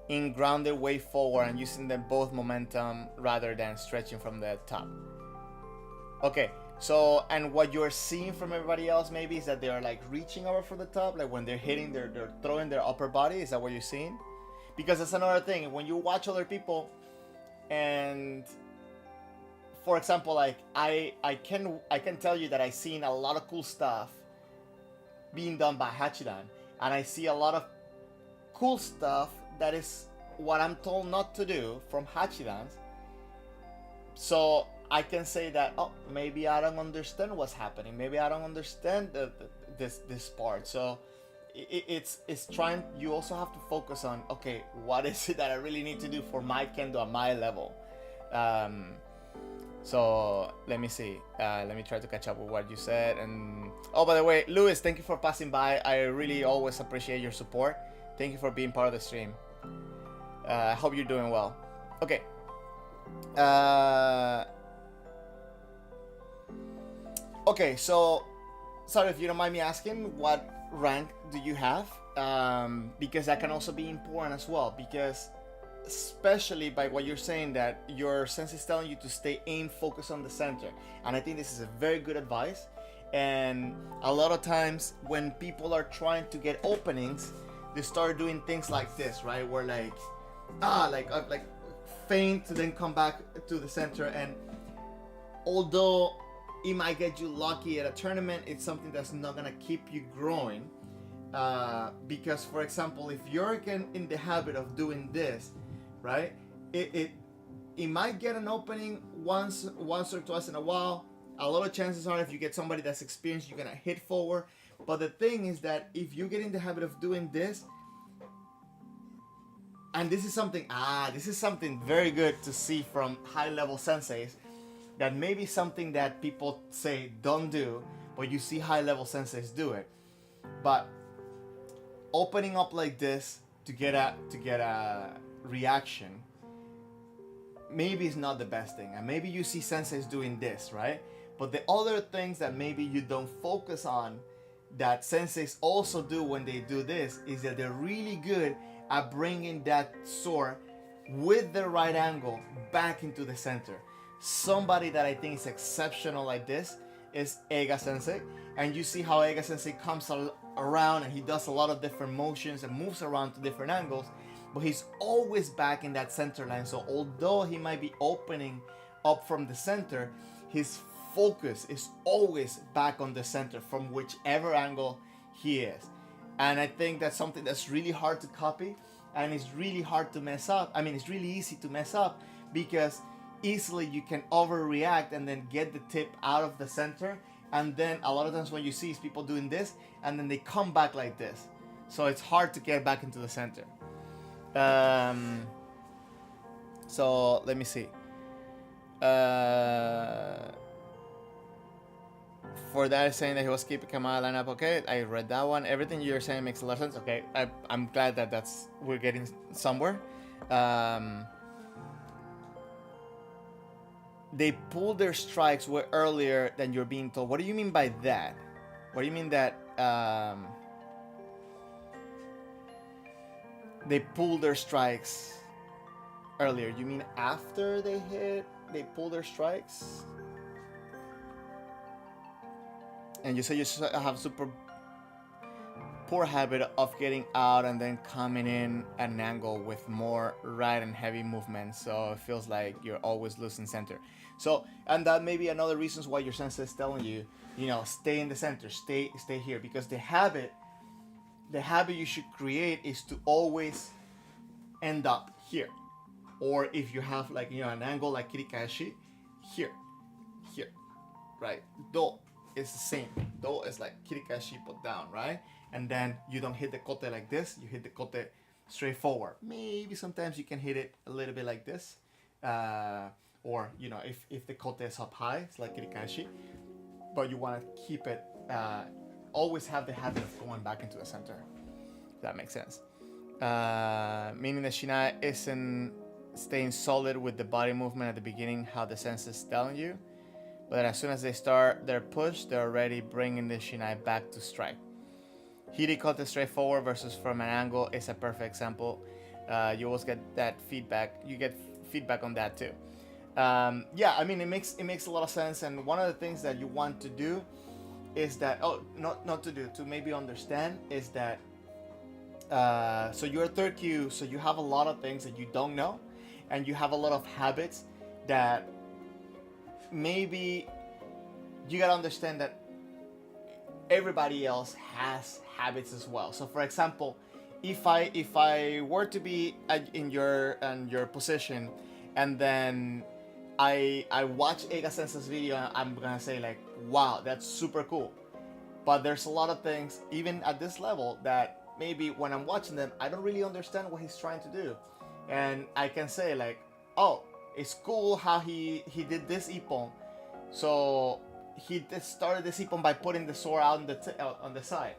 in grounded way forward and using them both momentum rather than stretching from the top. Okay, so, and what you're seeing from everybody else maybe is that they're like reaching over for the top, like when they're hitting, they're throwing their upper body. Is that what you're seeing? Because that's another thing. When you watch other people, and for example, like I can tell you that I've seen a lot of cool stuff being done by Hachidan, and I see a lot of cool stuff that is what I'm told not to do from Hachidans. So I can say that, oh, maybe I don't understand what's happening. Maybe I don't understand this part. So it's trying. You also have to focus on, okay, what is it that I really need to do for my kendo at my level. So let me see. Let me try to catch up with what you said. And oh, by the way, Luis, thank you for passing by. I really always appreciate your support. Thank you for being part of the stream. I hope you're doing well. Okay. Okay, so sorry if you don't mind me asking, what rank do you have? Because that can also be important as well, because especially by what you're saying, that your sense is telling you to stay in focus on the center, and I think this is a very good advice. And a lot of times when people are trying to get openings, they start doing things like this, right? Where like feint to then come back to the center, and although it might get you lucky at a tournament, it's something that's not gonna keep you growing. Because, for example, if you're in the habit of doing this, right, it might get an opening once or twice in a while. A lot of chances are, if you get somebody that's experienced, you're gonna hit forward. But the thing is that if you get in the habit of doing this, and this is something very good to see from high-level senseis, that maybe something that people say don't do, but you see high-level senseis do it. But opening up like this to get a reaction maybe is not the best thing, and maybe you see senseis doing this, right? But the other things that maybe you don't focus on, that senseis also do when they do this, is that they're really good at bringing that sword with the right angle back into the center. Somebody that I think is exceptional like this is Eiga Sensei, and you see how Eiga Sensei comes around and he does a lot of different motions and moves around to different angles, but he's always back in that center line. So although he might be opening up from the center, his focus is always back on the center from whichever angle he is. And I think that's something that's really hard to copy, and it's really hard to mess up. I mean, it's really easy to mess up because easily you can overreact and then get the tip out of the center. And then a lot of times what you see is people doing this and then they come back like this. So it's hard to get back into the center. So let me see. For that, saying that he was keeping Kamal lineup. Okay, I read that one. Everything you're saying makes a lot of sense. Okay, I'm glad that we're getting somewhere. They pull their strikes way earlier than you're being told. What do you mean by that? What do you mean that they pull their strikes earlier? You mean after they hit, they pull their strikes? And you say you have super poor habit of getting out and then coming in at an angle with more right and heavy movement, so it feels like you're always losing center. So, and that may be another reasons why your sensei is telling you, stay in the center, stay here, because the habit you should create is to always end up here, or if you have like an angle like kirikashi, here, right? Do is the same. Do is like kirikashi put down, right? And then you don't hit the kote like this, you hit the kote straight forward. Maybe sometimes you can hit it a little bit like this, or if the kote is up high, it's like kirikashi, but you want to keep it, always have the habit of going back into the center. If that makes sense. Meaning the shinai isn't staying solid with the body movement at the beginning, how the sensei is telling you, but as soon as they start their push, they're already bringing the shinai back to strike. Hirikote straight forward versus from an angle is a perfect example. You always get that feedback. You get feedback on that too. Yeah, I mean, it makes a lot of sense. And one of the things that you want to do is that, to maybe understand is that, so you're a third Q, so you have a lot of things that you don't know, and you have a lot of habits that maybe you gotta understand that everybody else has habits as well. So for example, if I were to be in your position, and then I watch Eiga Sensei's video, I'm gonna say like, wow, that's super cool. But there's a lot of things, even at this level, that maybe when I'm watching them, I don't really understand what he's trying to do. And I can say like, oh, it's cool how he did this ippon. So he started this ippon by putting the sword out on the side.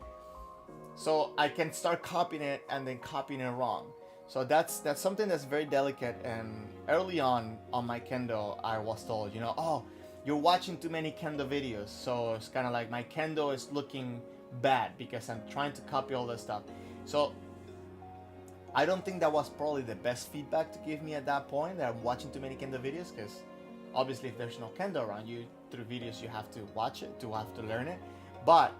So I can start copying it and then copying it wrong. So that's something that's very delicate. And early on my kendo, I was told, oh, you're watching too many kendo videos. So it's kind of like my kendo is looking bad because I'm trying to copy all this stuff. So I don't think that was probably the best feedback to give me at that point, that I'm watching too many kendo videos, because obviously if there's no kendo around you, through videos you have to watch it, to have to learn it. But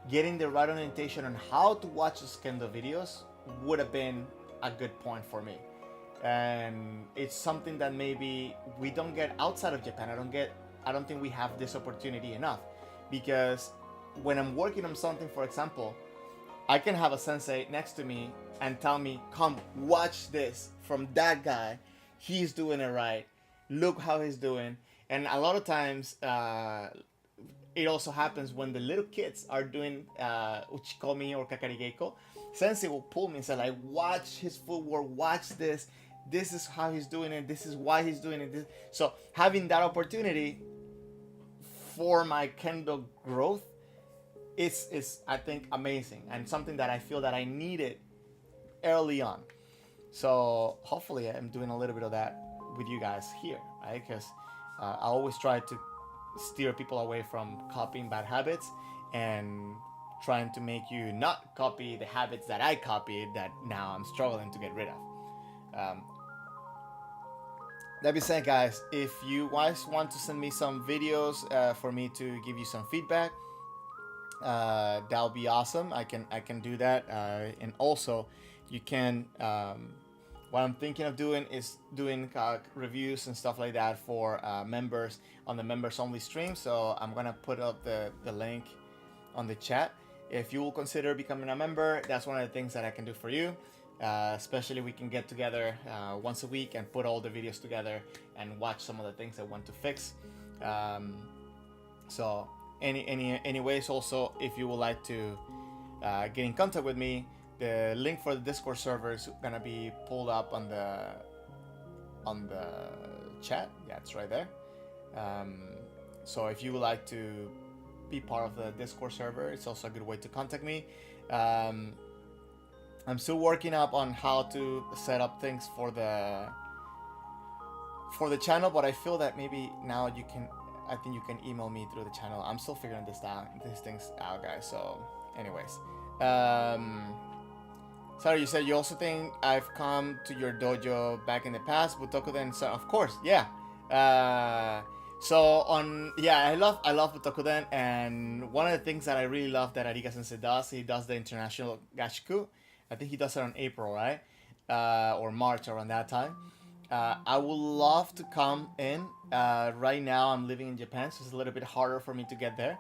getting the right orientation on how to watch those kendo videos would have been a good point for me. And it's something that maybe we don't get outside of Japan. I don't think we have this opportunity enough, because when I'm working on something, for example, I can have a sensei next to me and tell me, come watch this from that guy, he's doing it right, look how he's doing. And a lot of times it also happens when the little kids are doing uchikomi or kakarigeiko. Sensei will pull me and say like, watch his footwork, watch this is how he's doing it, this is why he's doing it. So having that opportunity for my kendo growth is I think amazing, and something that I feel that I needed early on. So hopefully I'm doing a little bit of that with you guys here, right? Because I always try to steer people away from copying bad habits and trying to make you not copy the habits that I copied that now I'm struggling to get rid of. That being said, guys, if you guys want to send me some videos for me to give you some feedback, that'll be awesome. I can do that, and also you can what I'm thinking of doing is doing reviews and stuff like that for members on the members only stream. So I'm gonna put up the link on the chat. If you will consider becoming a member, that's one of the things that I can do for you. Especially we can get together once a week and put all the videos together and watch some of the things I want to fix. So anyways, also if you would like to get in contact with me, the link for the Discord server is gonna be pulled up on the chat. Yeah, it's right there. So if you would like to be part of the Discord server, it's also a good way to contact me. I'm still working up on how to set up things for the channel, but I feel that maybe now I think you can email me through the channel. I'm still figuring these things out, guys. So anyways, sorry, you said you also think I've come to your dojo back in the past, Butokuden. So of course, yeah. I love Butokuden, and one of the things that I really love that Ariga Sensei does, he does the international Gashiku. I think he does it on April, right? Or March, around that time. I would love to come in. Right now I'm living in Japan, so it's a little bit harder for me to get there,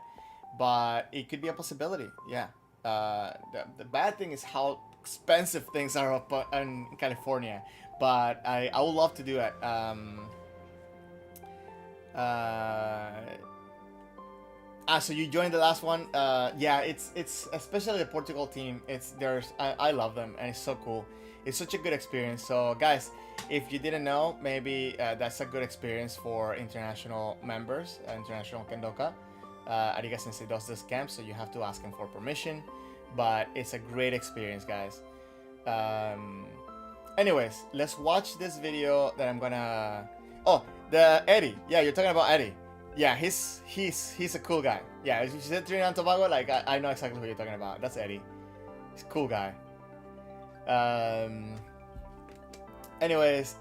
but it could be a possibility. Yeah. The bad thing is how expensive things are up in California, but I would love to do it. So you joined the last one. Yeah, it's especially the Portugal team. I love them, and it's so cool. It's such a good experience. So guys, if you didn't know, maybe that's a good experience for international members, international Kendoka. Ariga Sensei does this camp, so you have to ask him for permission, but it's a great experience, guys. Anyways, let's watch this video that I'm gonna... Oh, the Eddie. Yeah, you're talking about Eddie. Yeah, he's a cool guy. Yeah, if you said Trinidad and Tobago, like I know exactly who you're talking about. That's Eddie. He's a cool guy. Anyways,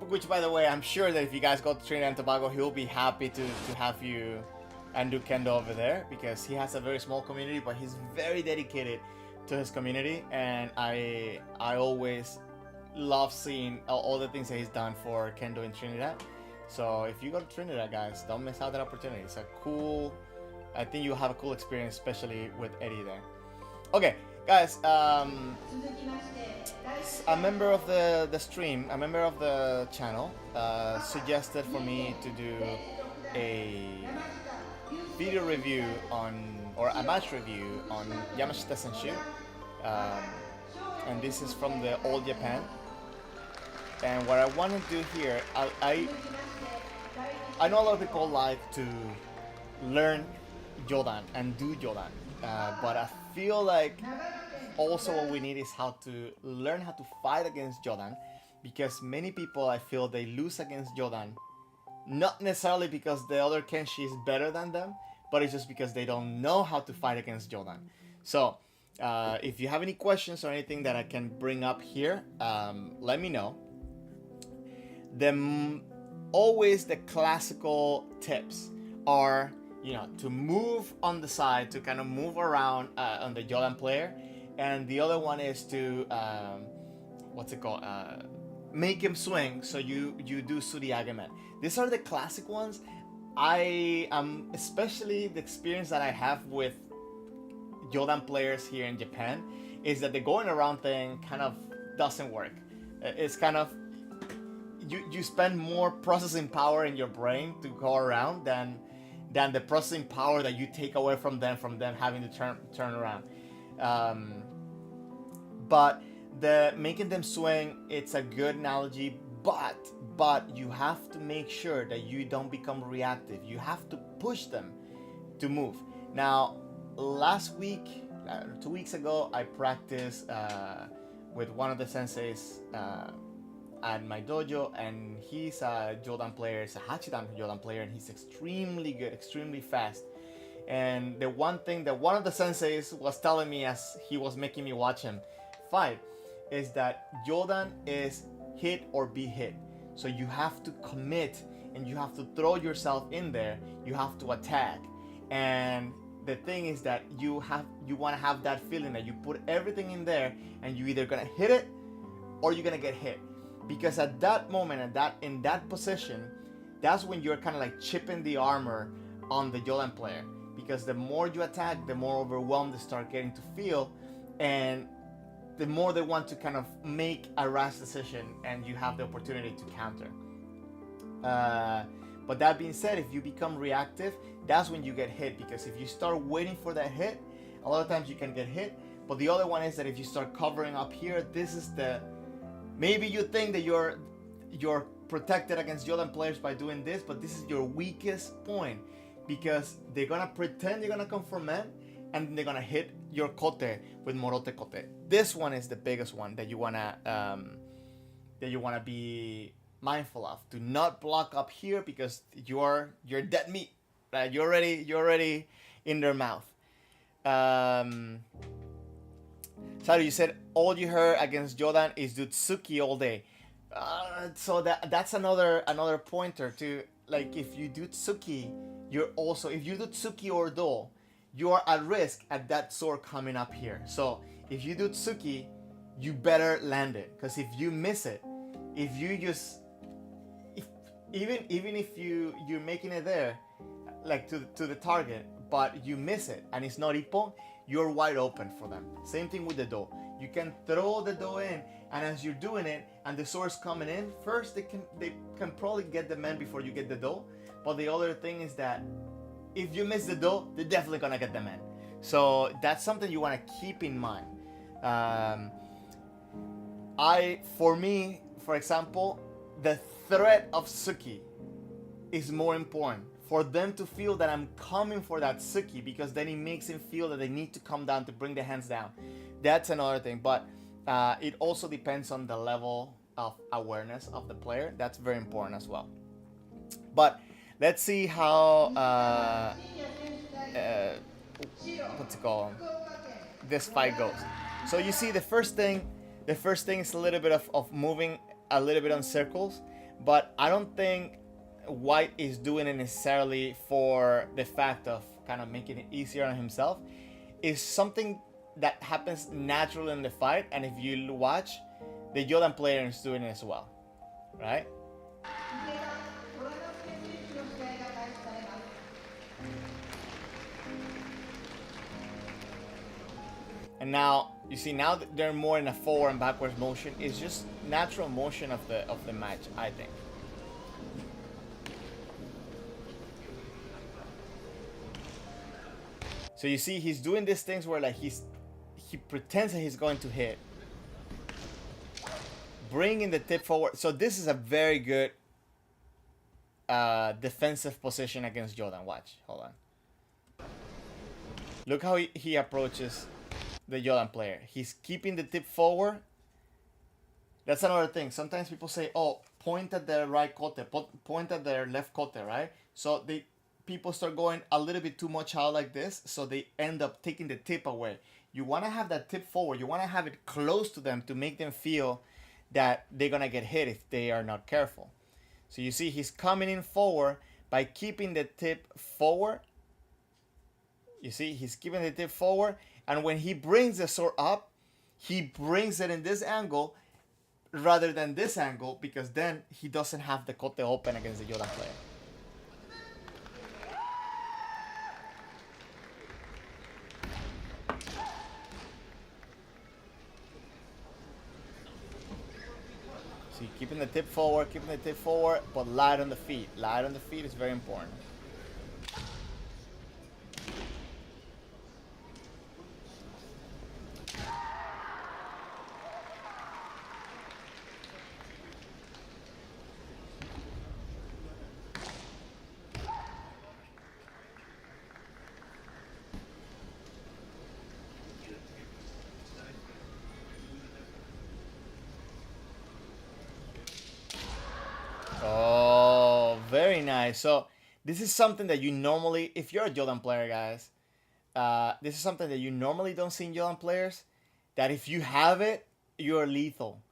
which by the way, I'm sure that if you guys go to Trinidad and Tobago, he'll be happy to have you and do kendo over there, because he has a very small community, but he's very dedicated to his community, and I always love seeing all the things that he's done for kendo in Trinidad. So if you go to Trinidad, guys, don't miss out that opportunity. It's a cool... I think you'll have a cool experience, especially with Eddie there. Okay, guys, a member of the stream, a member of the channel, suggested for me to do a video review or a match review on Yamashita Senshu. And this is from the Old Japan. And what I want to do here, I know a lot of people like to learn Jodan and do Jodan, but I feel like also what we need is how to learn how to fight against Jodan, because many people, I feel, they lose against Jodan, not necessarily because the other Kenshi is better than them, but it's just because they don't know how to fight against Jodan. So if you have any questions or anything that I can bring up here, let me know. Always the classical tips are, to move on the side, to kind of move around on the Jodan player, and the other one is to make him swing, so you do Suriagemen. These are the classic ones. I am, especially the experience that I have with Jodan players here in Japan, is that the going around thing kind of doesn't work. It's kind of, you spend more processing power in your brain to go around than the processing power that you take away from them having to turn around. But the making them swing, it's a good analogy, but you have to make sure that you don't become reactive. You have to push them to move. Now, last week, 2 weeks ago, I practiced with one of the senseis at my dojo, and he's a Jodan player, he's a Hachidan Jodan player, and he's extremely good, extremely fast. And the one thing that one of the senseis was telling me as he was making me watch him fight is that Jodan is hit or be hit. So you have to commit and you have to throw yourself in there, you have to attack. And the thing is that you want to have that feeling that you put everything in there and you either gonna hit it or you're gonna get hit. Because at that moment, in that position, that's when you're kind of like chipping the armor on the Yodan player. Because the more you attack, the more overwhelmed they start getting to feel, and the more they want to kind of make a rash decision, and you have the opportunity to counter. But that being said, if you become reactive, that's when you get hit. Because if you start waiting for that hit, a lot of times you can get hit. But the other one is that if you start covering up here, this is the, maybe you think that you're protected against Yodan players by doing this, but this is your weakest point, because they're gonna pretend they're gonna come from men, and they're gonna hit your kote with morote kote. This one is the biggest one that you wanna be mindful of. Do not block up here, because you're dead meat. Right? You're already in their mouth. Saru, you said all you heard against Yodan is do Tsuki all day. So that's another pointer to, like, if you do Tsuki, if you do Tsuki or Do, you are at risk at that sword coming up here. So if you do Tsuki, you better land it, because if you miss it, if you just, even if you're making it there, like to the target, but you miss it and it's not Ippon, you're wide open for them. Same thing with the Do. You can throw the Do in, and as you're doing it and the sword's coming in, first they can probably get the men before you get the Do. But the other thing is that if you miss the Do, they're definitely gonna get the men. So that's something you want to keep in mind. For me, for example, the threat of Tsuki is more important. For them to feel that I'm coming for that Tsuki, because then it makes them feel that they need to come down to bring the hands down. That's another thing. But it also depends on the level of awareness of the player. That's very important as well. But let's see how what's it called? This fight goes. So you see, the first thing is a little bit of moving a little bit on circles, but I don't think White is doing it necessarily for the fact of kind of making it easier on himself. It's something that happens naturally in the fight, and if you watch, the Yodan player is doing it as well, right? And now you see, now that they're more in a forward and backwards motion. It's just natural motion of the match, I think. So you see, he's doing these things where like he pretends that he's going to hit, bringing the tip forward. So this is a very good defensive position against Yodan. Watch, hold on. Look how he approaches the Yodan player. He's keeping the tip forward. That's another thing. Sometimes people say, "Oh, point at their right kote, point at their left kote," right? So people start going a little bit too much out like this, so they end up taking the tip away. You want to have that tip forward. You want to have it close to them to make them feel that they're gonna get hit if they are not careful. So you see, he's coming in forward by keeping the tip forward. You see, he's keeping the tip forward, and when he brings the sword up, he brings it in this angle rather than this angle, because then he doesn't have the kote open against the Yodan player. See, keeping the tip forward, but light on the feet. Light on the feet is very important. Oh, very nice. So this is something that you normally, if you're a Yodan player, guys, this is something that you normally don't see in Yodan players, that if you have it, you're lethal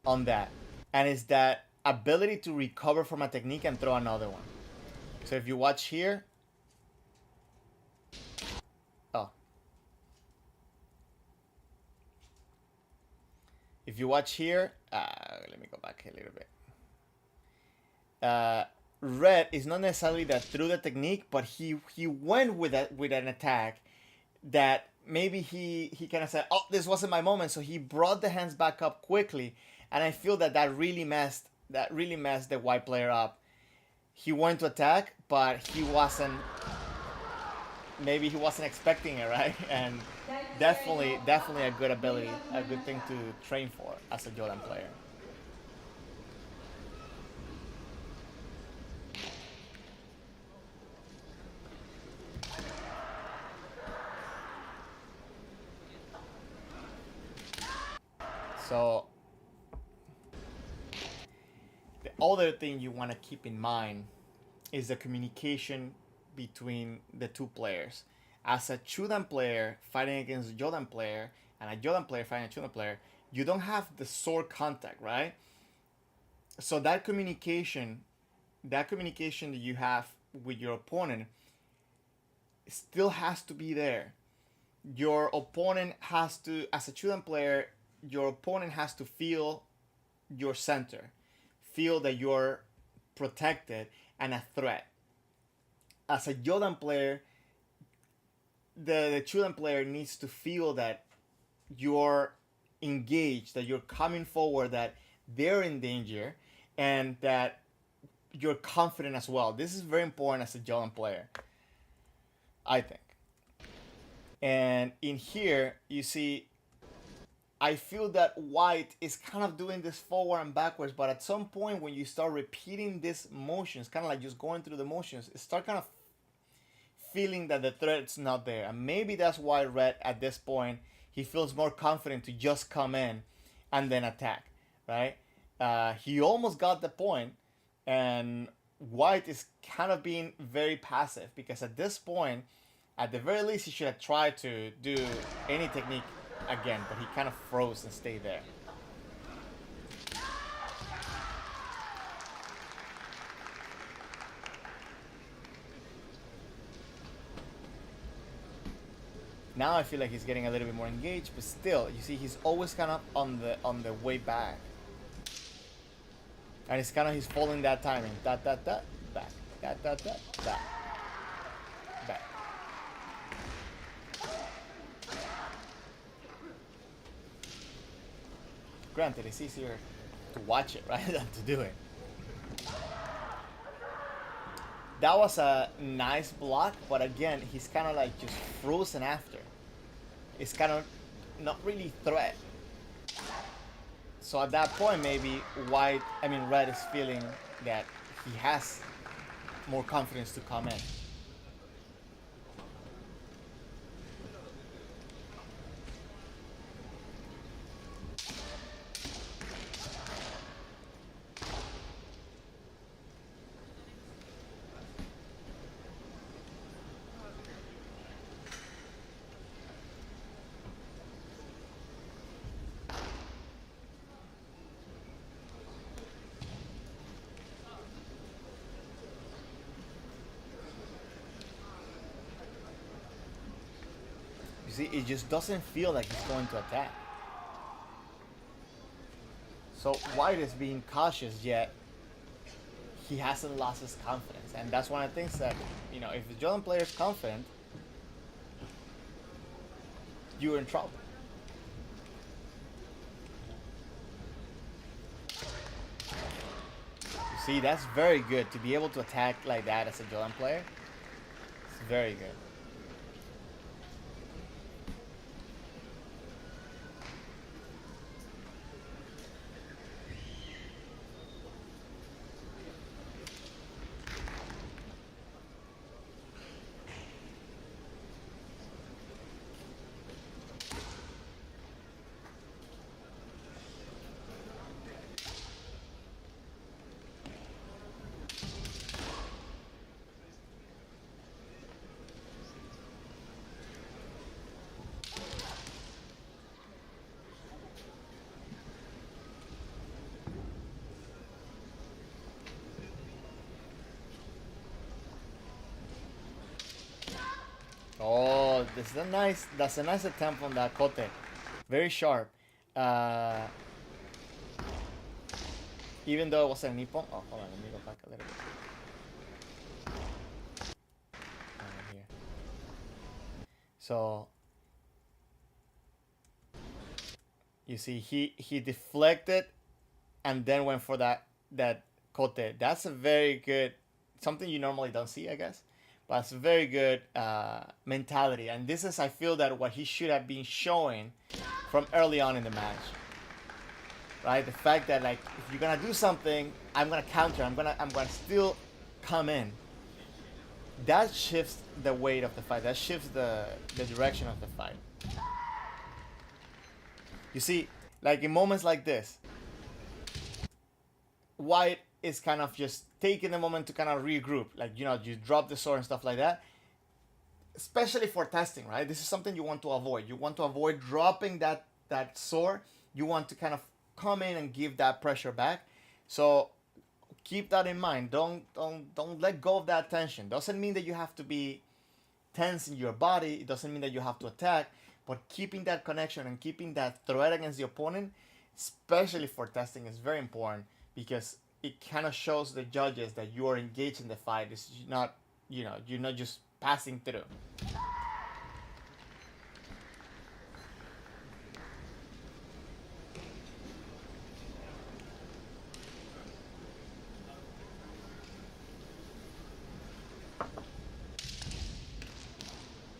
on that. And it's that ability to recover from a technique and throw another one. So if you watch here, oh. If you watch here, let me go back a little bit. Red is not necessarily that through the technique, but he went with an attack that maybe he kind of said, "Oh, this wasn't my moment," so he brought the hands back up quickly, and I feel that really messed the white player up. He went to attack, but maybe he wasn't expecting it, right? And definitely a good ability, a good thing to train for as a Jordan player. So the other thing you want to keep in mind is the communication between the two players. As a Chudan player fighting against a Jordan player and a Jordan player fighting a Chudan player, you don't have the sword contact, right? So that communication that you have with your opponent still has to be there. Your opponent has to, as a Chudan player, your opponent has to feel your center, feel that you're protected and a threat. As a Jordan player, the Chudan player needs to feel that you're engaged, that you're coming forward, that they're in danger, and that you're confident as well. This is very important as a Jordan player, I think. And in here, you see, I feel that white is kind of doing this forward and backwards, but at some point when you start repeating these motions, kind of like just going through the motions, start kind of feeling that the threat's not there. And maybe that's why red at this point, he feels more confident to just come in and then attack, right? He almost got the point, and white is kind of being very passive because at this point, at the very least, he should have tried to do any technique again, but he kind of froze and stayed there. Now I feel like he's getting a little bit more engaged, but still, you see, he's always kind of on the way back, and it's kind of he's following that timing. That back. That back. Back. Granted, it's easier to watch it, right, than to do it. That was a nice block, but again, he's kind of like just frozen after. It's kind of not really threat. So at that point, maybe red is feeling that he has more confidence to come in. You see, it just doesn't feel like he's going to attack. So white is being cautious, yet he hasn't lost his confidence. And that's one of the things that, if the Jordan player is confident, you're in trouble. You see, that's very good to be able to attack like that as a Jordan player. It's very good. Oh, that's a nice attempt on that Kote. Very sharp. Even though it was an nippon. Oh, hold on, let me go back a little bit. Here. So you see, he deflected and then went for that kote. That's a very good, something you normally don't see, I guess. But it's a very good mentality, and this is, I feel, that what he should have been showing from early on in the match, right? The fact that, like, if you're gonna do something, I'm gonna counter. I'm gonna still come in. That shifts the weight of the fight. That shifts the direction of the fight. You see, like in moments like this, White is kind of just taking the moment to kind of regroup. Like, you drop the sword and stuff like that. Especially for testing, right? This is something you want to avoid. You want to avoid dropping that sword. You want to kind of come in and give that pressure back. So keep that in mind. Don't let go of that tension. Doesn't mean that you have to be tense in your body. It doesn't mean that you have to attack, but keeping that connection and keeping that threat against the opponent, especially for testing, is very important, because it kind of shows the judges that you are engaged in the fight. It's not, you're not just passing through.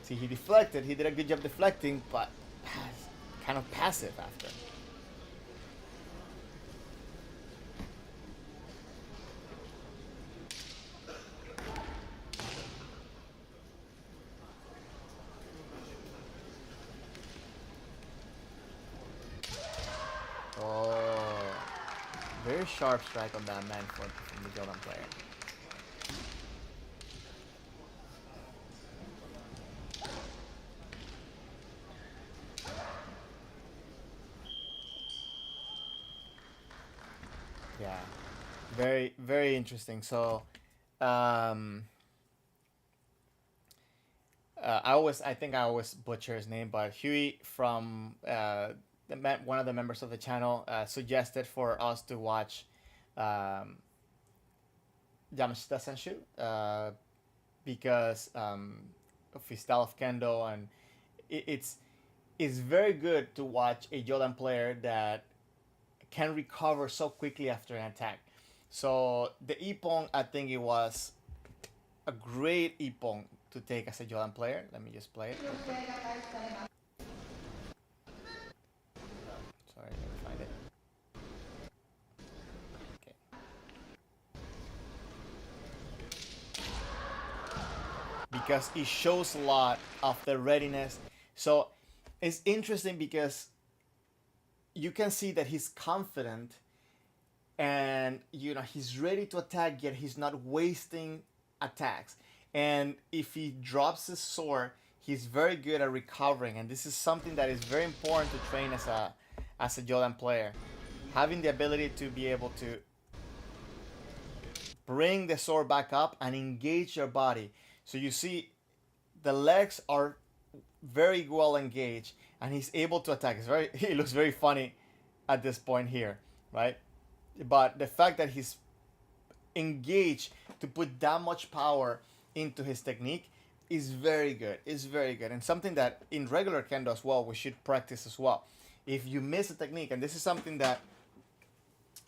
See, he deflected. He did a good job deflecting, but kind of passive after. Oh, very sharp strike on that man from the Jordan player. Yeah, very very interesting. So, um, I think I always butcher his name, but Huey from one of the members of the channel suggested for us to watch um, Yamashita Senshu, because of his style of kendo, and it's very good to watch a Jordan player that can recover so quickly after an attack. So the Ippon, I think it was a great Ippon to take as a Jordan player. Let me just play it. Sorry, let me find it. Okay. Because it shows a lot of the readiness. So it's interesting because you can see that he's confident, and he's ready to attack, yet he's not wasting attacks. And if he drops his sword, he's very good at recovering, and this is something that is very important to train as a Jordan player, having the ability to be able to bring the sword back up and engage your body. So you see the legs are very well engaged, and he's able to attack. He looks very funny at this point here, right? But the fact that he's engaged to put that much power into his technique is very good. It's very good, and something that in regular kendo as well we should practice as well. If you miss a technique, and this is something that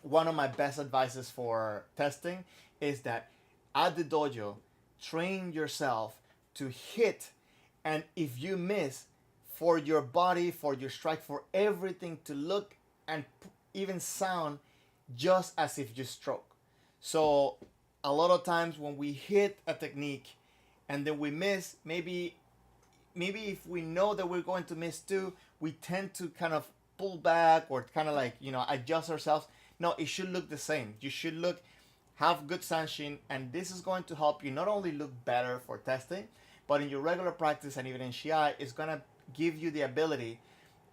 one of my best advices for testing is that at the dojo, train yourself to hit, and if you miss, for your body, for your strike, for everything to look and even sound just as if you stroke. So a lot of times when we hit a technique and then we miss, maybe if we know that we're going to miss too, we tend to kind of pull back or kind of like adjust ourselves. No, it should look the same. You should have good sanshin, and this is going to help you not only look better for testing, but in your regular practice and even in Shiai, it's gonna give you the ability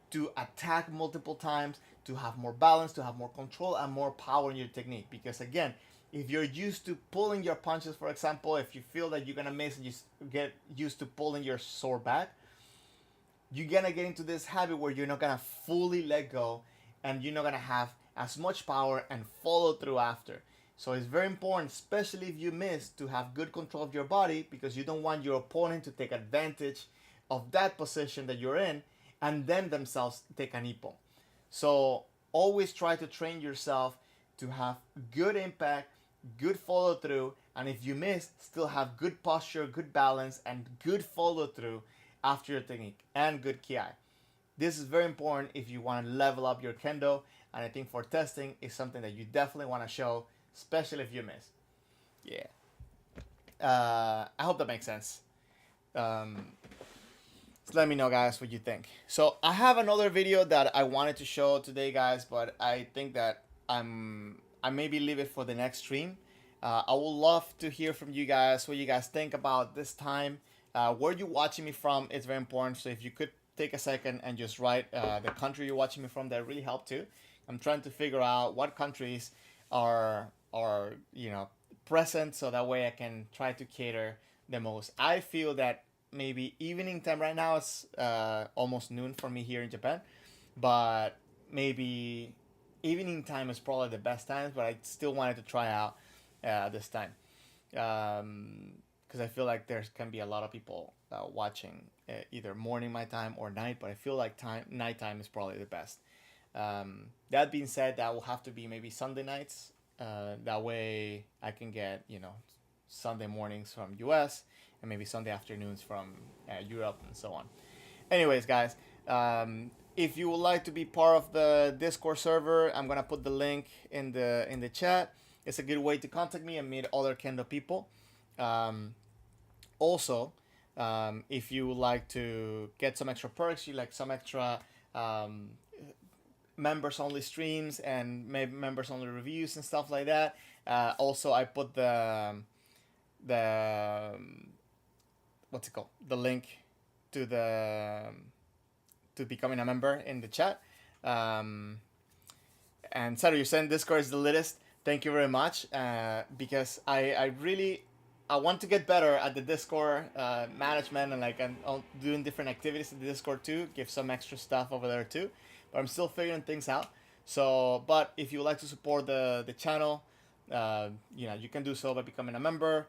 to attack multiple times, to have more balance, to have more control and more power in your technique. Because again, if you're used to pulling your punches, for example, if you feel that you're gonna miss and you get used to pulling your sword back, you're gonna get into this habit where you're not gonna fully let go, and you're not gonna have as much power and follow through after. So it's very important, especially if you miss, to have good control of your body, because you don't want your opponent to take advantage of that position that you're in and then themselves take an ippon. So always try to train yourself to have good impact, good follow through, and if you miss, still have good posture, good balance, and good follow through after your technique, and good ki. This is very important if you want to level up your kendo, and I think for testing is something that you definitely want to show, especially if you miss. Yeah. I hope that makes sense. So let me know, guys, what you think. So I have another video that I wanted to show today, guys, but I think that I maybe leave it for the next stream. I would love to hear from you guys, what you guys think about this time. Where you watching me from is very important. So if you could take a second and just write the country you're watching me from, that really help too. I'm trying to figure out what countries are present, so that way I can try to cater the most. I feel that maybe evening time right now, it's almost noon for me here in Japan, but maybe evening time is probably the best time, but I still wanted to try out this time, because I feel like there can be a lot of people watching either morning my time or night, but I feel like nighttime is probably the best. That being said, that will have to be maybe Sunday nights. That way I can get Sunday mornings from US and maybe Sunday afternoons from Europe and so on. Anyways, guys, if you would like to be part of the Discord server, I'm gonna put the link in the chat. It's a good way to contact me and meet other Kendo people. Also, if you would like to get some extra perks, you like some extra members only streams and maybe members only reviews and stuff like that. Also, I put the what's it called, the link to becoming a member in the chat. And Saru, you're saying Discord is the latest. Thank you very much, because I really want to get better at the Discord management, and doing different activities in the Discord too. Give some extra stuff over there too, but I'm still figuring things out. So, but if you would like to support the channel, you can do so by becoming a member.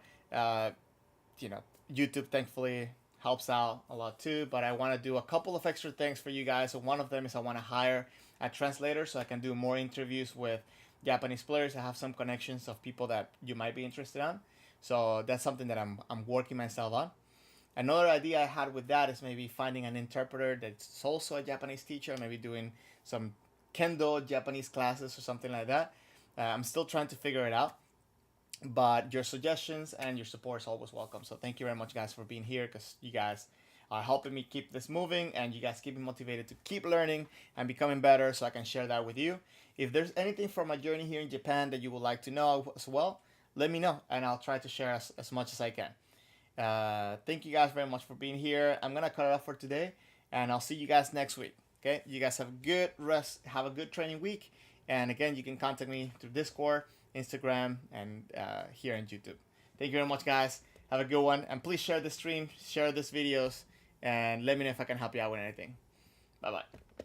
YouTube thankfully helps out a lot too, but I want to do a couple of extra things for you guys. So one of them is I want to hire a translator so I can do more interviews with Japanese players. I have some connections of people that you might be interested in. So that's something that I'm working myself on. Another idea I had with that is maybe finding an interpreter that's also a Japanese teacher, maybe doing some Kendo Japanese classes or something like that. I'm still trying to figure it out. But your suggestions and your support is always welcome. So thank you very much, guys, for being here, because you guys are helping me keep this moving, and you guys keep me motivated to keep learning and becoming better, so I can share that with you. If there's anything from my journey here in Japan that you would like to know as well, let me know, and I'll try to share as much as I can. Thank you guys very much for being here. I'm going to cut it off for today, and I'll see you guys next week. Okay? You guys have a good rest. Have a good training week. And again, you can contact me through Discord, Instagram, and here on YouTube. Thank you very much, guys. Have a good one. And please share the stream, share these videos, and let me know if I can help you out with anything. Bye-bye.